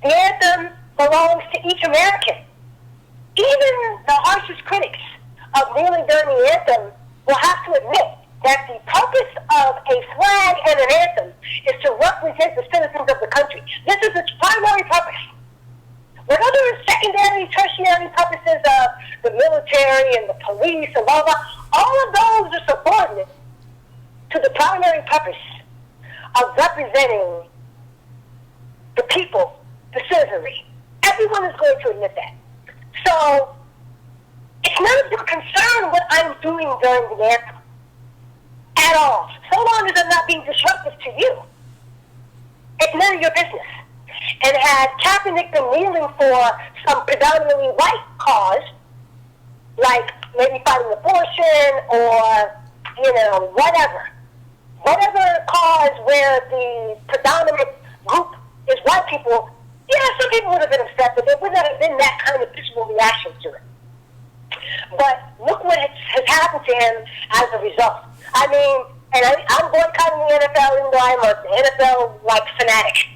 The anthem belongs to each American. Even the harshest critics of kneeling during the anthem will have to admit that the purpose of a flag and an anthem is to represent the citizens of the country. This is its primary purpose. What other secondary, tertiary purposes of the military and the police and blah, blah, all of those are subordinate to the primary purpose of representing the people, the citizenry. Everyone is going to admit that. So, it's none of your concern what I'm doing during the anthem. At all. So long as I'm not being disruptive to you. It's none of your business. And had Kaepernick been kneeling for some predominantly white cause, like maybe fighting abortion or, whatever cause where the predominant group is white people, some people would have been upset, but there would not have been that kind of visible reaction to it. But look what has happened to him as a result. I mean, and I'm boycotting the NFL, even though I'm an NFL fanatic.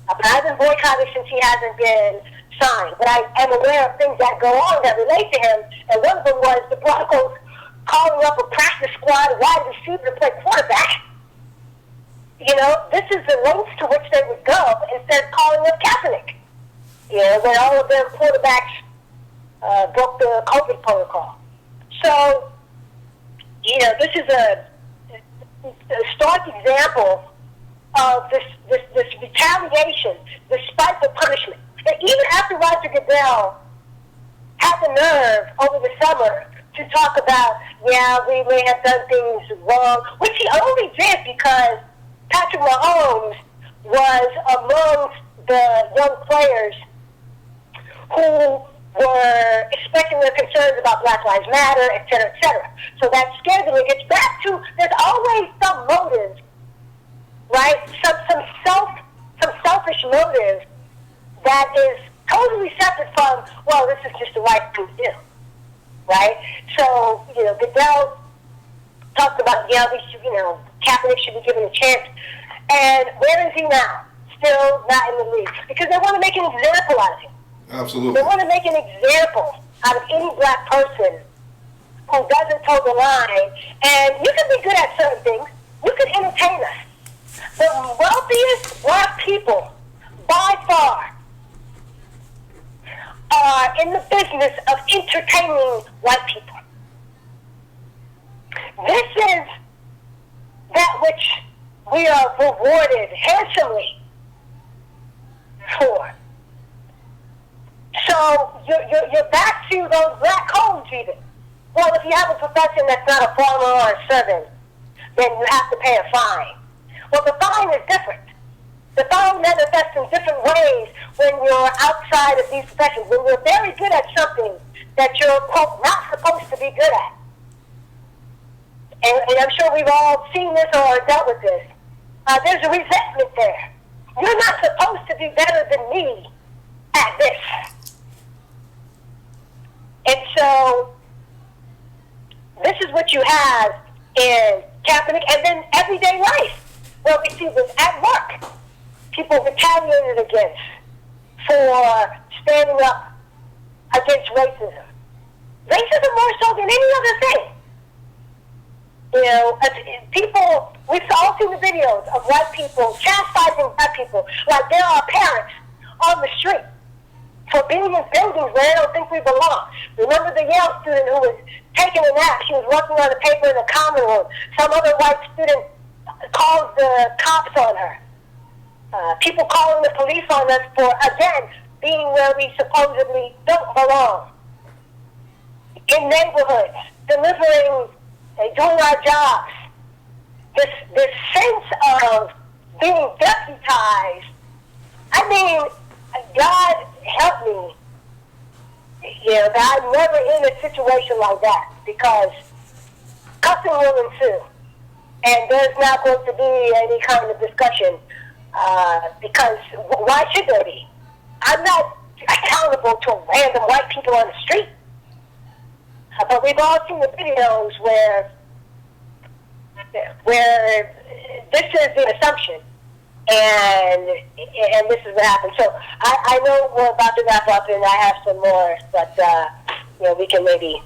But I've been boycotting since he hasn't been signed. But I am aware of things that go on that relate to him, and one of them was the Broncos calling up a practice squad, a wide receiver to play quarterback. This is the lengths to which they would go instead of calling up Kaepernick. When all of their quarterbacks broke the COVID protocol. So, this is a stark example of this retaliation, this spiteful punishment. And even after Roger Goodell had the nerve over the summer to talk about, we may have done things wrong, which he only did because Patrick Mahomes was amongst the young players who were expressing their concerns about Black Lives Matter, et cetera, et cetera. So that scares them. It gets back to, there's always some motive, right? Some selfish motive that is totally separate from, this is just the right thing to do, right? So, Goodell talked about, we should, Kaepernick should be given a chance. And where is he now? Still not in the league. Because they want to make an example out of him. Absolutely. They want to make an example out of any black person who doesn't toe the line. And you can be good at certain things. You can entertain us. The wealthiest black people, by far, are in the business of entertaining white people. This is that which we are rewarded handsomely for. So you're back to those black codes even. Well, if you have a profession that's not a farmer or a servant, then you have to pay a fine. Well, the fine is different. The fine manifests in different ways when you're outside of these professions. When you're very good at something that you're, quote, not supposed to be good at. And I'm sure we've all seen this or dealt with this. There's a resentment there. You're not supposed to be better than me at this. And so, this is what you have in Kaepernick, and then everyday life. Well, we see this at work. People retaliated against for standing up against racism. Racism more so than any other thing. People, we've all seen the videos of white people chastising black people like there are parents on the street for being in buildings where they don't think we belong. Remember the Yale student who was taking a nap? She was working on a paper in the common room. Some other white student called the cops on her. People calling the police on us for, again, being where we supposedly don't belong. In neighborhoods, delivering, doing our jobs. This sense of being deputized. I mean, God help me, that I'm never in a situation like that, because cussing will ensue. And there's not going to be any kind of discussion, because why should there be? I'm not accountable to random white people on the street. But we've all seen the videos where this is the assumption, and this is what happened. So I know we're about to wrap up, and I have some more, but we can maybe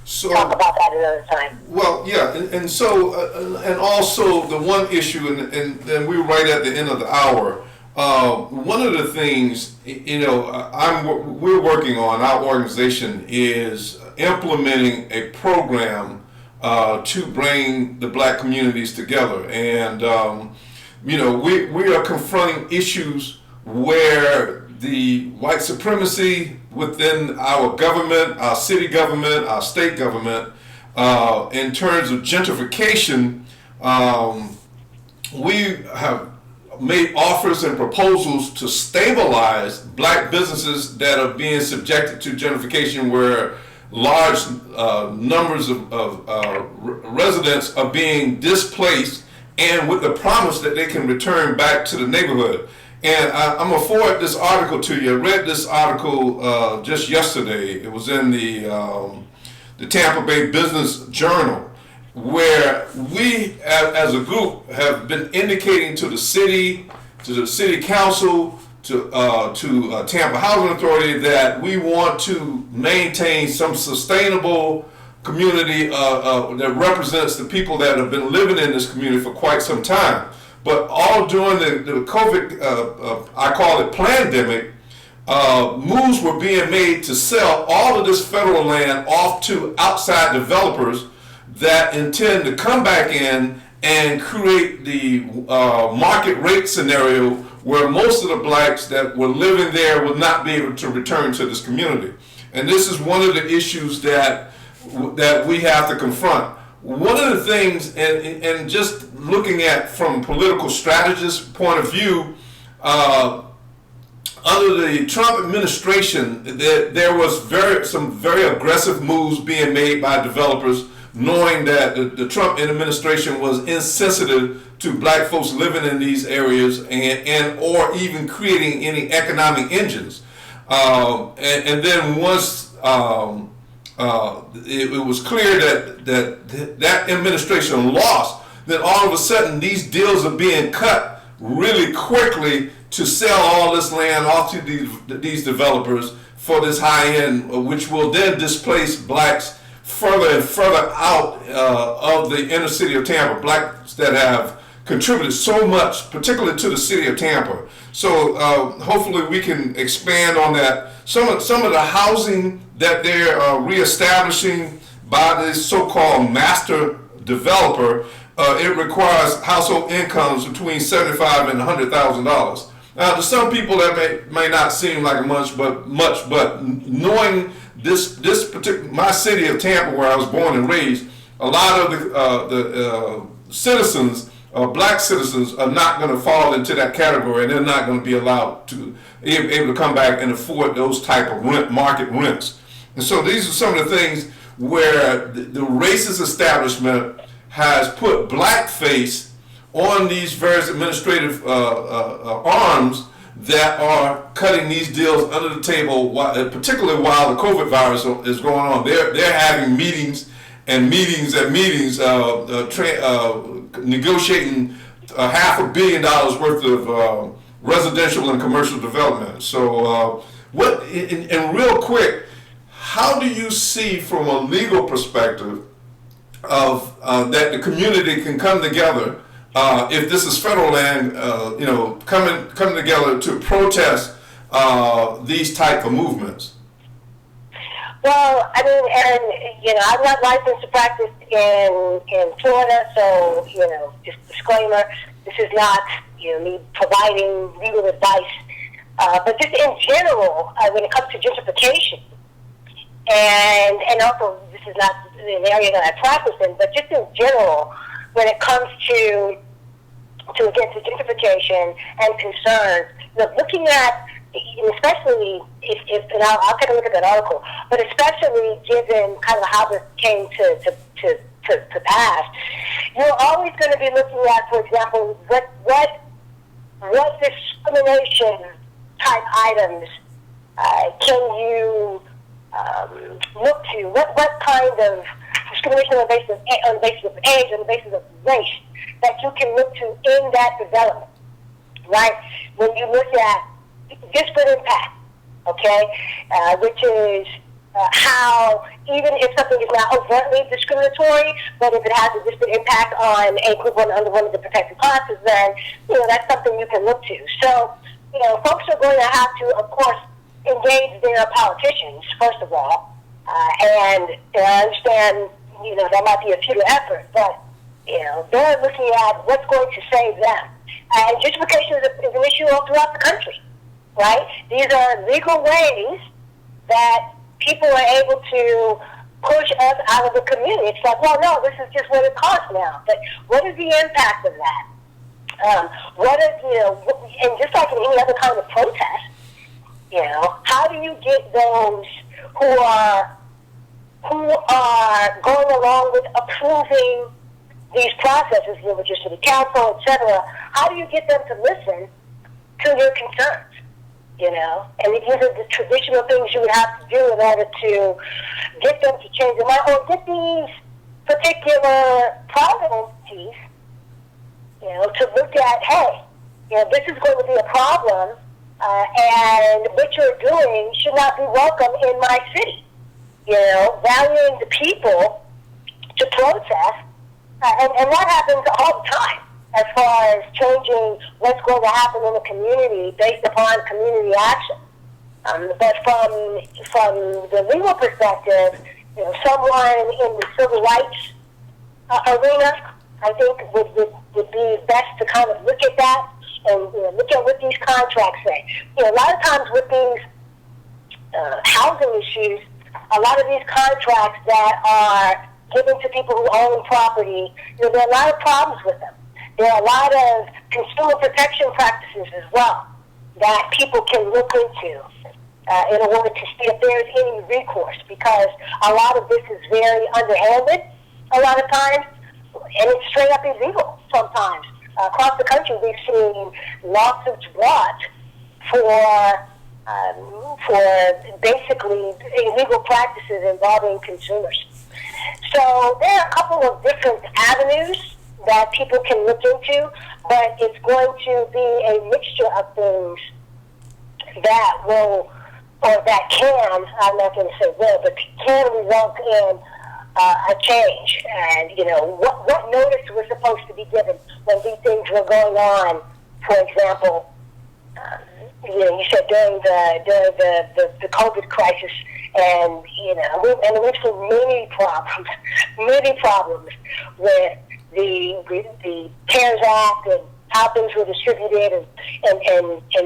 talk about that another time. Well, yeah, and so and also the one issue, and then we're right at the end of the hour. One of the things we're working on, our organization is implementing a program to bring the black communities together, and we are confronting issues where the white supremacy within our government, our city government, our state government, in terms of gentrification, we have made offers and proposals to stabilize black businesses that are being subjected to gentrification, where large numbers of residents are being displaced, and with the promise that they can return back to the neighborhood. And I'm going to forward this article to you. I read this article just yesterday. It was in the Tampa Bay Business Journal, where we as a group have been indicating to the city council, to Tampa Housing Authority, that we want to maintain some sustainable community that represents the people that have been living in this community for quite some time. But all during the COVID, I call it pandemic, moves were being made to sell all of this federal land off to outside developers that intend to come back in and create the market rate scenario where most of the blacks that were living there would not be able to return to this community. And this is one of the issues that we have to confront. One of the things, and just looking at from a political strategist point of view, under the Trump administration, there was some very aggressive moves being made by developers, knowing that the Trump administration was insensitive to black folks living in these areas and or even creating any economic engines. And then once it was clear that administration lost, then all of a sudden these deals are being cut really quickly to sell all this land off to these developers for this high end, which will then displace blacks further and further out of the inner city of Tampa, blacks that have contributed so much, particularly to the city of Tampa. So hopefully we can expand on that. Some of the housing that they're reestablishing by this so-called master developer, it requires household incomes between $75,000 and $100,000. Now, to some people that may not seem like much, but knowing this particular, my city of Tampa, where I was born and raised, a lot of the citizens, black citizens, are not going to fall into that category, and they're not going to be allowed to able to come back and afford those type of market rents. And so these are some of the things where the racist establishment has put blackface on these various administrative arms that are cutting these deals under the table, particularly while the COVID virus is going on. They're having meetings and meetings and meetings, negotiating $500 million worth of residential and commercial development. So, and real quick, how do you see from a legal perspective of that the community can come together? If this is federal land, coming together to protest these type of movements. Well, I mean, and I'm not licensed to practice in Florida, so just disclaimer: this is not me providing legal advice, but just in general, when it comes to gentrification, and also this is not an area that I practice in, but just in general, when it comes to gentrification and concerns, looking at, especially if and I'll take a look at that article, but especially given kind of how this came to pass, you're always going to be looking at, for example, what discrimination type items can you look to? What kind of discrimination on the basis of age, on the basis of race, that you can look to in that development, right? When you look at disparate impact, okay, which is how even if something is not overtly discriminatory, but if it has a disparate impact on a group under one of the protected classes, then that's something you can look to. So folks are going to have to, of course, engage their politicians first of all, and I understand that might be a futile effort, but they're looking at what's going to save them. And gentrification is an issue all throughout the country, right? These are legal ways that people are able to push us out of the community. It's like, well, no, this is just what it costs now. But what is the impact of that? What are, and just like in any other kind of protest, how do you get those who are going along with approving these processes, which is city council, etc.? How do you get them to listen to your concerns? And these are the traditional things you would have to do in order to get them to change their mind, or get these particular private entities, to look at, hey, this is going to be a problem, and what you're doing should not be welcome in my city. Valuing the people to protest, and that happens all the time as far as changing what's going to happen in the community based upon community action. But from the legal perspective, someone in the civil rights arena, I think would be best to kind of look at that and look at what these contracts say. A lot of times with these housing issues, a lot of these contracts that are given to people who own property, there are a lot of problems with them. There are a lot of consumer protection practices as well that people can look into in order to see if there's any recourse, because a lot of this is very underhanded a lot of times, and it's straight up illegal sometimes. Across the country, we've seen lawsuits brought for basically illegal practices involving consumers. So there are a couple of different avenues that people can look into, but it's going to be a mixture of things that will, or that can, I'm not going to say will, but can result in a change. And, what notice was supposed to be given when these things were going on? For example, you said during the COVID crisis, and we've seen many problems with the CARES Act and how things were distributed and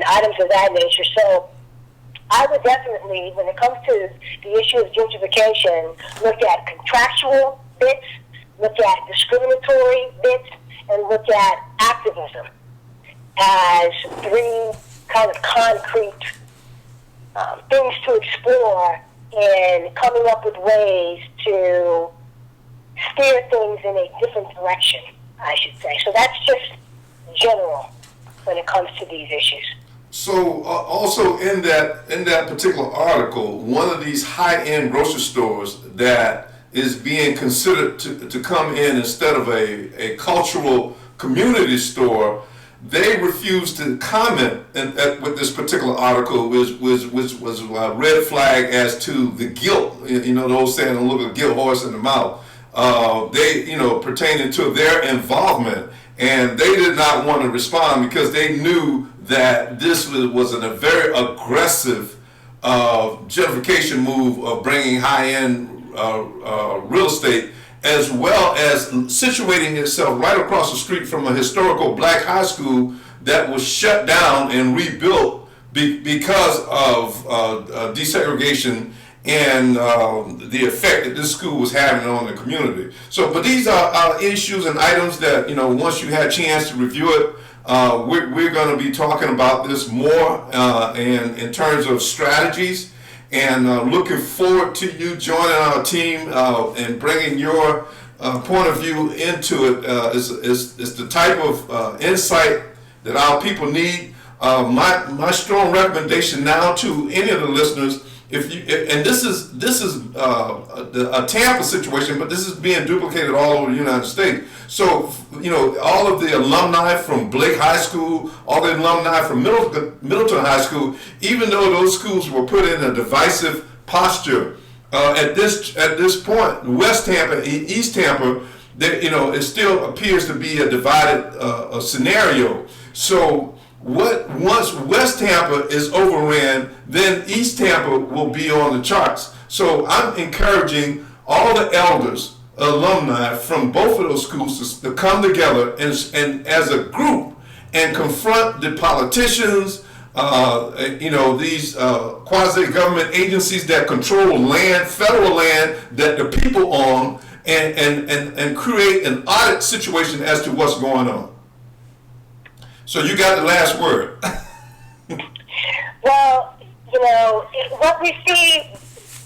items of that nature. So I would definitely, when it comes to the issue of gentrification, look at contractual bits, look at discriminatory bits, and look at activism as three kind of concrete things to explore in coming up with ways to steer things in a different direction, I should say. So that's just general when it comes to these issues. So also in that particular article, one of these high-end grocery stores that is being considered to come in instead of a cultural community store, they refused to comment with this particular article, which was a red flag as to the guilt. Those saying, "Look a gilt horse in the mouth." Pertaining to their involvement, and they did not want to respond because they knew that this was a very aggressive gentrification move of bringing high-end real estate, as well as situating itself right across the street from a historical black high school that was shut down and rebuilt because of desegregation and the effect that this school was having on the community. So, but these are issues and items that, once you had a chance to review it, we're going to be talking about this more in terms of strategies, and looking forward to you joining our team and bringing your point of view into it. Is the type of insight that our people need. My strong recommendation now to any of the listeners, and this is a Tampa situation, but this is being duplicated all over the United States. So, all of the alumni from Blake High School, all the alumni from Middleton High School, even though those schools were put in a divisive posture, at this point, West Tampa and East Tampa, it still appears to be a divided scenario. So, once West Tampa is overran, then East Tampa will be on the charts. So I'm encouraging all the elders, alumni from both of those schools to come together and as a group and confront the politicians, these quasi-government agencies that control land, federal land that the people own, and create an audit situation as to what's going on. So you got the last word. Well, what we see,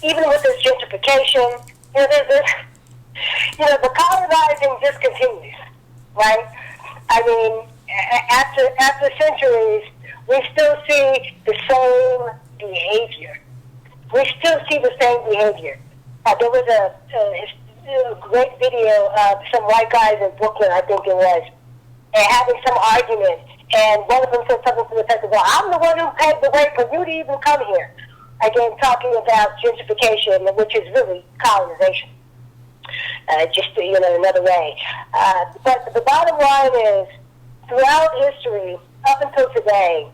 even with this gentrification, there's the colonizing just continues, right? I mean, after centuries, we still see the same behavior. We still see the same behavior. There was a great video of some white guys in Brooklyn, I think it was, and having some argument. And one of them said something to the effect of, well, I'm the one who paved the way for you to even come here. Again, talking about gentrification, which is really colonization. Just, another way. But the bottom line is, throughout history, up until today,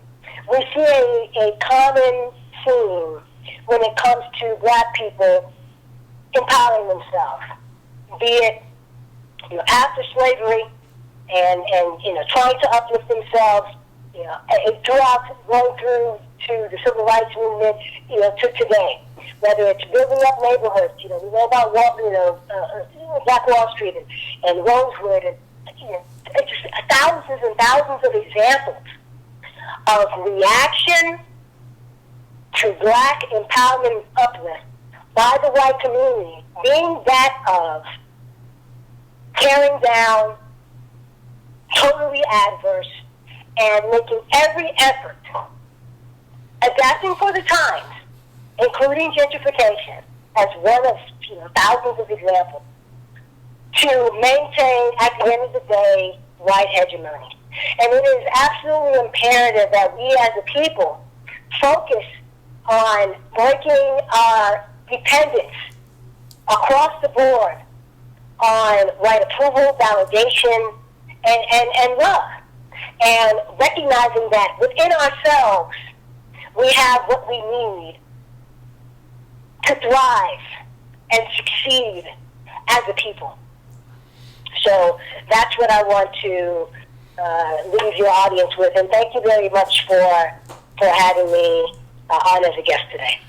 we see a common theme when it comes to black people empowering themselves, be it after slavery and trying to uplift themselves, throughout going through to the civil rights movement, to today. Whether it's building up neighborhoods, we know about Black Wall Street and Rosewood, and it's just thousands and thousands of examples of reaction to black empowerment uplift by the white community being that of tearing down, totally adverse, and making every effort, adapting for the times, including gentrification, as one of thousands of examples, to maintain, at the end of the day, white hegemony. And it is absolutely imperative that we as a people focus on breaking our dependence across the board on white approval, validation, and love. And recognizing that within ourselves, we have what we need to thrive and succeed as a people. So that's what I want to leave your audience with. And thank you very much for having me on as a guest today.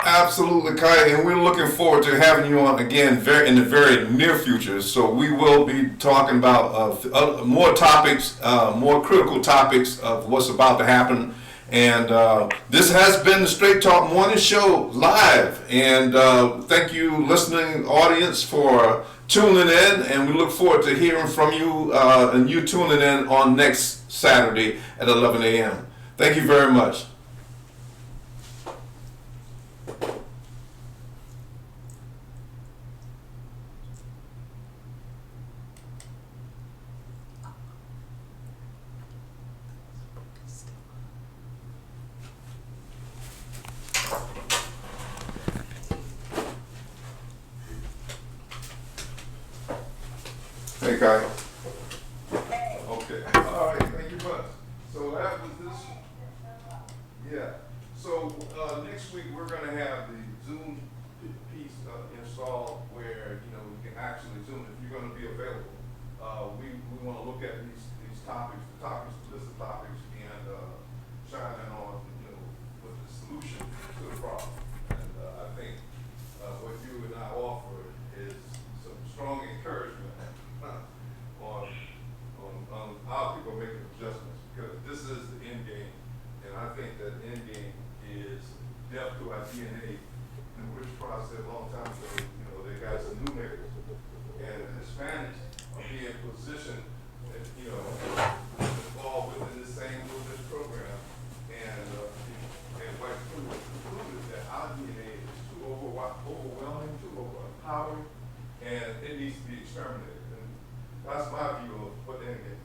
Absolutely, Kaia, and we're looking forward to having you on again in the very near future. So we will be talking about more topics, more critical topics of what's about to happen. And this has been the Straight Talk Morning Show live. And thank you, listening audience, for tuning in. And we look forward to hearing from you and you tuning in on next Saturday at 11 a.m. Thank you very much. Hey, Kaia. Okay. All right. Thank you much. So that was this. Yeah. So next week we're going to have the Zoom piece installed where you can actually Zoom if you're going to be available. We want to look at these topics, the list of topics, and shine in on what the solution to the problem. And I think what you and I offer is some strong encouragement on how people make adjustments, because this is the end game, and I think that the end game is death to our DNA, in which process a long time ago, they got some new niggas, and the Hispanics are being positioned, involved within the same movement program, and white people concluded that our DNA is too overwhelming, too overpowering, and it needs to be exterminated. And that's my view of what the end game is.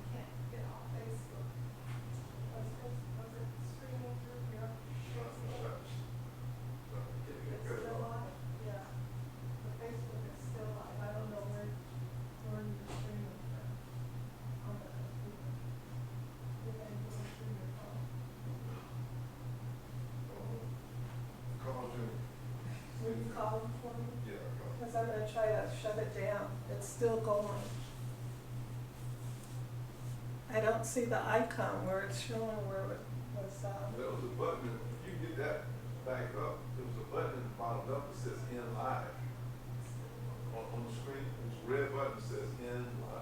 Can't get off Facebook. Was it streaming through your Facebook? It's still live? Yeah. The Facebook is still live. I don't know where you're streaming from on the computer. You can go through your phone. Call Jimmy. Will you call them for me? Yeah, call. Because I'm gonna try to shut it down. It's still going. I don't see the icon where it's showing where it was, There was a button, you can get that back up, there was a button in the bottom left that says in live. On the screen, there's a red button that says in live.